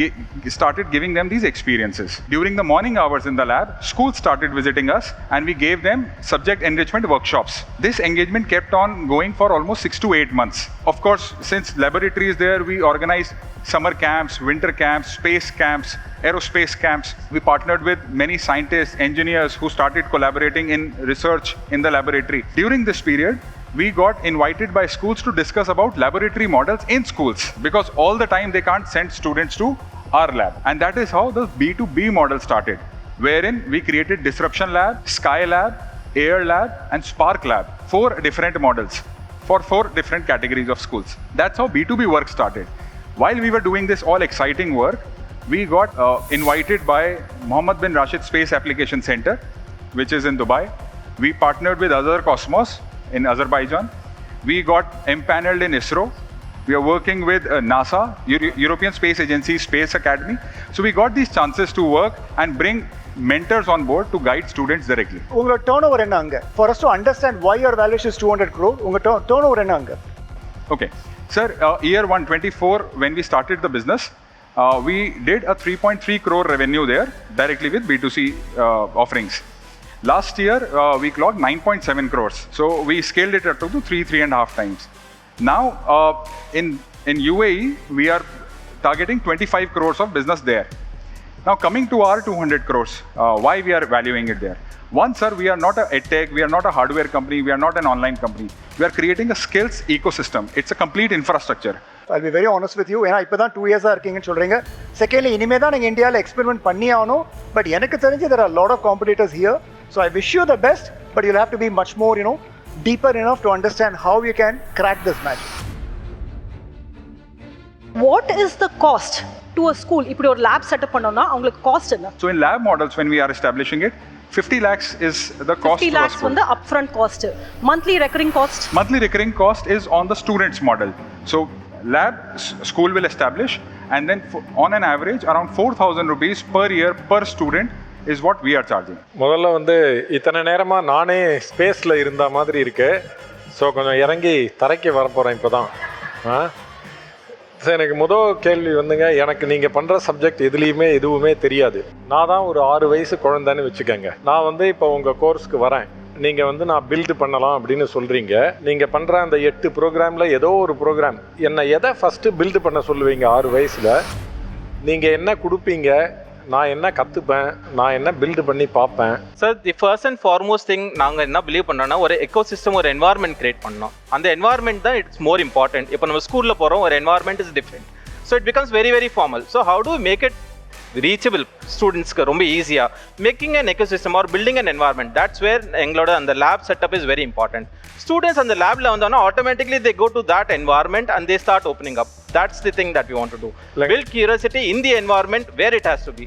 started giving them these experiences. During the morning hours in the lab, schools started visiting us and we gave them subject enrichment workshops. This engagement kept on going for almost 6 to 8 months. Of course, since laboratory is there, we organized summer camps, winter camps, space camps, aerospace camps. We partnered with many scientists, engineers who started collaborating in research in the laboratory. During this period, we got invited by schools to discuss about laboratory models in schools because all the time they can't send students to our lab. And that is how the B2B model started, wherein we created Disruption Lab, Sky Lab, Air Lab and Spark Lab. 4 different models for 4 different categories of schools. That's how B2B work started. While we were doing this all exciting work, we got invited by Mohammed bin Rashid Space Application Center, which is in Dubai. We partnered with Azar Cosmos in Azerbaijan. We got empaneled in ISRO. We are working with NASA, European Space Agency, Space Academy. So we got these chances to work and bring mentors on board to guide students directly. உங்களோட turnover என்ன அங்க? For us to understand why your valuation is 200 crore, உங்க turnover என்ன அங்க? Okay. Sir, year 124 when we started the business, we did a 3.3 crore revenue there directly with B2C offerings. Last year, we clocked 9.7 crores. So we scaled it up to 3.5 times. Now, in UAE, we are targeting 25 crores of business there. Now, coming to our 200 crores, why we are valuing it there? One, sir, we are not a edtech, we are not a hardware company, we are not an online company. We are creating a skills ecosystem. It's a complete infrastructure. I'll be very honest with you. ஏன்னா இப்போ தான் 2 years இருக்கீங்கன்னு சொல்கிறீங்க. Secondly இனிமேல் தான் நீங்கள் இந்தியாவில் experiment பண்ணி ஆகணும். பட் எனக்கு தெரிஞ்சு there are a lot of competitors here. So I wish you the best, but you'll have to be much more, deeper enough to understand how you can crack this magic. What is the cost to a school இப்படி ஒரு lab setup பண்ணோம்னா அவங்களுக்கு cost என்ன? So in lab models, when we are establishing it, 50 lakhs is the cost 50 to a lakhs school. வந்து upfront cost. Monthly recurring cost? Monthly recurring cost is on the student's model. So lab school will establish, and then on an average around 4,000 rupees per year per student is what we are charging. முதல்ல வந்து இத்தனை நேரமாக நானே ஸ்பேஸில் இருந்த மாதிரி இருக்கு. So கொஞ்சம் இறங்கி தரைக்கு வரப்போகிறேன் இப்போ தான். எனக்கு முதல் கேள்வி வந்துங்க, எனக்கு நீங்கள் பண்ணுற சப்ஜெக்ட் எதுவுமே தெரியாது. நான் தான் ஒரு 6 வயசு குழந்தைன்னு வச்சுக்கோங்க. நான் வந்து இப்போ உங்கள் கோர்ஸ்க்கு வரேன். நீங்கள் வந்து நான் பில்டு பண்ணலாம் அப்படின்னு சொல்கிறீங்க. நீங்கள் பண்ணுற அந்த 8 ப்ரோக்ராமில் ஏதோ ஒரு ப்ரோக்ராம் என்னை எதை ஃபஸ்ட்டு பில்டு பண்ண சொல்லுவீங்க? 6 வயசில் நீங்கள் என்ன கொடுப்பீங்க? நான் என்ன கற்றுப்பேன்? நான் என்ன பில்டு பண்ணி பார்ப்பேன்? Sir, the first and foremost thing நாங்கள் என்ன பிலீவ் பண்ணோன்னா, ஒரு எக்கோசிஸ்டம், ஒரு என்வாயர்மெண்ட் கிரியேட் பண்ணோம். அந்த என்வாயர்மெண்ட் தான் இட்ஸ் மோர் இம்பார்ட்டன்ட். இப்போ நம்ம ஸ்கூலில் போகிறோம், ஒரு environment is different. So it becomes very very formal. So how to make it reachable ஸ்டூடெண்ட்ஸ்க்கு ரொம்ப ஈஸியாக making an ecosystem or building an environment, that's where எங்களோட அந்த lab setup is very important. Students அந்த லேபில் வந்தோன்னா automatically they go to that environment and they start opening up. That's the thing that we want to do. Build curiosity in the environment where it has to be.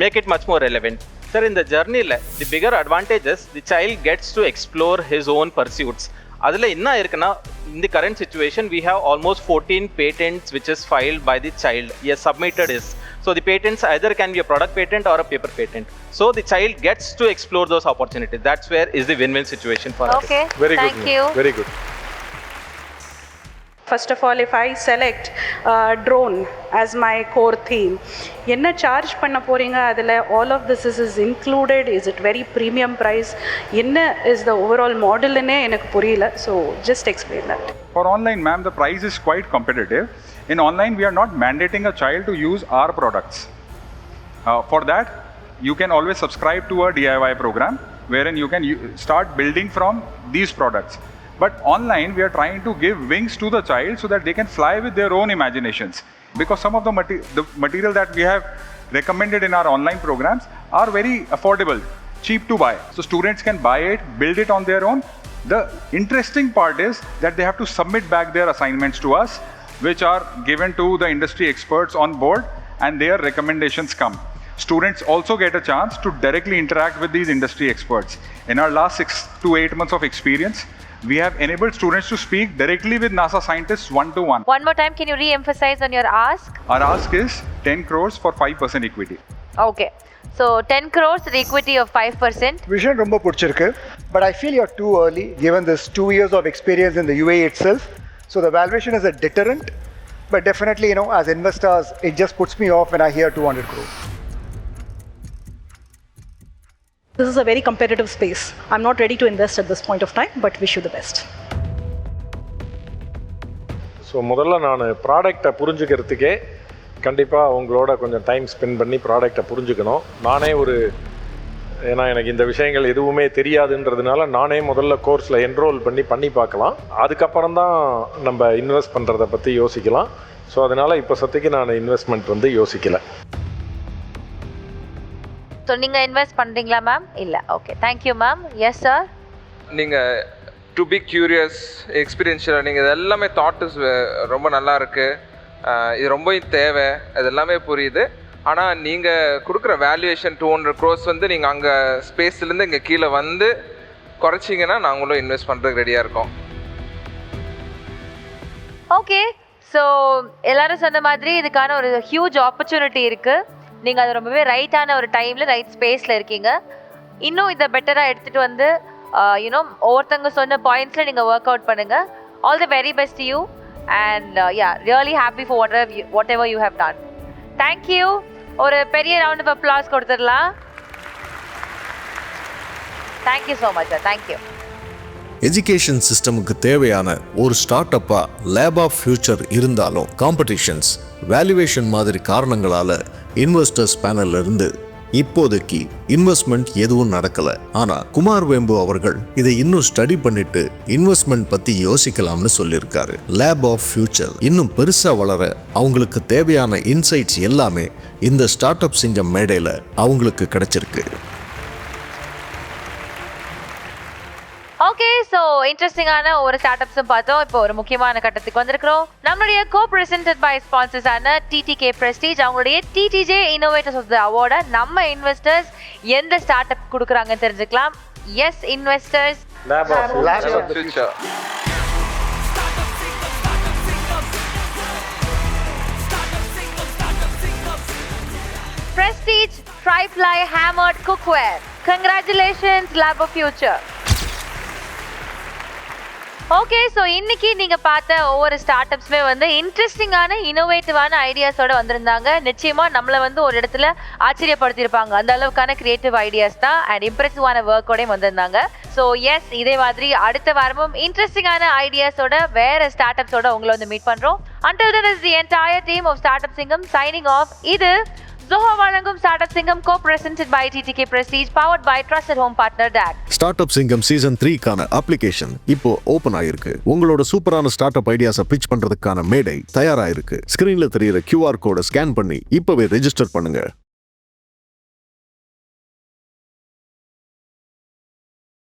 Make it much more relevant. Sir, in the journey, the bigger advantage is the child gets to explore his own pursuits. Adula enna irukna, in the current situation we have almost 14 patents which is filed by the child. Yes, submitted is. So the patents either can be a product patent or a paper patent. So the child gets to explore those opportunities. That's where is the win-win situation for us. Okay. Very good. Thank you. Very good. First of all, if I select drone as my core theme, என்ன charge பண்ண போறீங்க? அதில் all of this is included? Is it very premium price? என்ன is the overall modelனே எனக்கு புரியல. So just explain that. For online, ma'am, the price is quite competitive. In online, we are not mandating a child to use our products. For that, you can always subscribe to a DIY program wherein you can start building from these products. But online, we are trying to give wings to the child so that they can fly with their own imaginations. Because some of the material that we have recommended in our online programs are very affordable, cheap to buy. So students can buy it, build it on their own. The interesting part is that they have to submit back their assignments to us, which are given to the industry experts on board, and their recommendations come. Students also get a chance to directly interact with these industry experts. In our last 6 to 8 months of experience, we have enabled students to speak directly with NASA scientists one-to-one. One more time, can you re-emphasize on your ask? Our ask is 10 crores for 5% equity. Okay. So 10 crores, the equity of 5%. Vision ரொம்ப பிடிச்சிருக்கு. But I feel you're too early given this 2 years of experience in the UAE itself. So the valuation is a deterrent. But definitely, as investors, it just puts me off when I hear 200 crores. This is a very competitive space. I'm not ready to invest at this point of time, but wish you the best. So முதல்ல நான் ப்ராடக்டை புரிஞ்சுக்கிறதுக்கே கண்டிப்பாக உங்களோட கொஞ்சம் time spend பண்ணி ப்ராடக்டை புரிஞ்சுக்கணும். நானே ஏன்னா எனக்கு இந்த விஷயங்கள் எதுவுமே தெரியாதுன்றதுனால நானே முதல்ல கோர்ஸில் என்ரோல் பண்ணி பார்க்கலாம். அதுக்கப்புறம் தான் நம்ம இன்வெஸ்ட் பண்ணுறதை பற்றி யோசிக்கலாம். ஸோ அதனால் இப்போ சத்திக்கு நான் இன்வெஸ்ட்மெண்ட் யோசிக்கலை. ஸோ நீங்கள் இன்வெஸ்ட் பண்ணுறீங்களா மேம்? இல்லை. Okay, thank you ma'am. Yes sir. நீங்கள் to be curious, experiential learning, இது எல்லாமே தாட்ஸ் ரொம்ப நல்லா இருக்குது. இது ரொம்ப தேவை, அது எல்லாமே புரியுது. ஆனால் நீங்கள் கொடுக்குற வேல்யூவேஷன் 200 crores நீங்கள் அங்கே ஸ்பேஸ்லேருந்து இங்கே கீழே குறைச்சிங்கன்னா நாங்களும் இன்வெஸ்ட் பண்ணுறதுக்கு ரெடியாக இருக்கோம். ஓகே, ஸோ எல்லாரும் சொன்ன மாதிரி இதுக்கான ஒரு ஹியூஜ் ஆப்பர்ச்சுனிட்டி இருக்குது. நீங்கள் அது ரொம்பவே ரைட்டான ஒரு டைமில் ரைட் ஸ்பேஸில் இருக்கீங்க. இன்னும் இதை பெட்டராக எடுத்துகிட்டு ஒவ்வொருத்தவங்க சொன்ன பாயிண்ட்ஸில் நீங்கள் ஒர்க் அவுட் பண்ணுங்கள். All the very best you and really happy for whatever you have done. Thank you. ஒரு பெரிய ரவுண்ட் ஆஃப் அப்ளாஸ் கொடுத்துடலாம். Thank you so much sir. Thank you. Education சிஸ்டமுக்கு தேவையான ஒரு ஸ்டார்ட் அப்பாக லேப் ஆஃப் ஃபியூச்சர் இருந்தாலும் காம்படிஷன்ஸ், வேல்யூவேஷன் மாதிரி காரணங்களால் இன்வெஸ்டர்ஸ் பேனல்ல இருந்து இப்போதைக்கு இன்வெஸ்ட்மெண்ட் எதுவும் நடக்கல. ஆனா குமார் வேம்பு அவர்கள் இதை இன்னும் ஸ்டடி பண்ணிட்டு இன்வெஸ்ட்மெண்ட் பத்தி யோசிக்கலாம்னு சொல்லியிருக்காரு. லேப் ஆஃப் ஃபியூச்சர் இன்னும் பெருசா வளர அவங்களுக்கு தேவையான இன்சைட்ஸ் எல்லாமே இந்த ஸ்டார்ட் அப் செஞ்ச மேடையில அவங்களுக்கு கிடைச்சிருக்கு. ஓகே, ஸோ இன்ட்ரெஸ்டிங்கான ஒரு ஸ்டார்ட்அப்ஸும் பார்த்தோம். இப்போ ஒரு முக்கியமான கட்டத்துக்கு வந்திருக்கிறோம். நம்மளுடைய co-presented by ஸ்பான்சர்ஸான TTK Prestige அவங்களுடைய TTJ Innovators of the Award நம்ம இன்வெஸ்டர்ஸ் எந்த ஸ்டார்ட் அப் கொடுக்குறாங்கன்னு தெரிஞ்சுக்கலாம். Yes investors, Lab of the future. Prestige Tri-ply Hammered Cookware. Congratulations, Lab of Future. Okay, so இன்னைக்கு நீங்கள் பார்த்த ஒவ்வொரு ஸ்டார்ட் அப்ஸுமே வந்து இன்ட்ரெஸ்டிங்கான இனோவேட்டிவான ஐடியாஸோட வந்திருந்தாங்க. நிச்சயமாக நம்மளை வந்து ஒரு இடத்துல ஆச்சரியப்படுத்தியிருப்பாங்க. அந்த அளவுக்கான கிரியேட்டிவ் ஐடியாஸ் தான் அண்ட் இம்ப்ரெசிவான ஒர்க்கோடையும் வந்திருந்தாங்க. ஸோ எஸ், இதே மாதிரி அடுத்த வாரமும் இன்ட்ரெஸ்டிங்கான ஐடியாஸோட வேற ஸ்டார்ட் அப்ஸோட உங்களை வந்து மீட் பண்ணுறோம். Until then is the entire team of Startup Singham signing off. இது Zoho வழங்கும் Startup Singham co-presented by TTK Prestige, powered by Trusted Home Partner DAG. Start up சிங்கம் சீசன் 3க்கான அப்ளிகேஷன் இப்போ ஓபன் ஆயிருக்கு. உங்களோட சூப்பரான ஸ்டார்ட் அப் ஐடியாஸை பிட்ச் பண்றதுக்கான மேடை தயாராயிருக்கு. ஸ்கிரீன்ல தெரியுற QR கோடை ஸ்கேன் பண்ணி இப்பவே ரெஜிஸ்டர் பண்ணுங்க.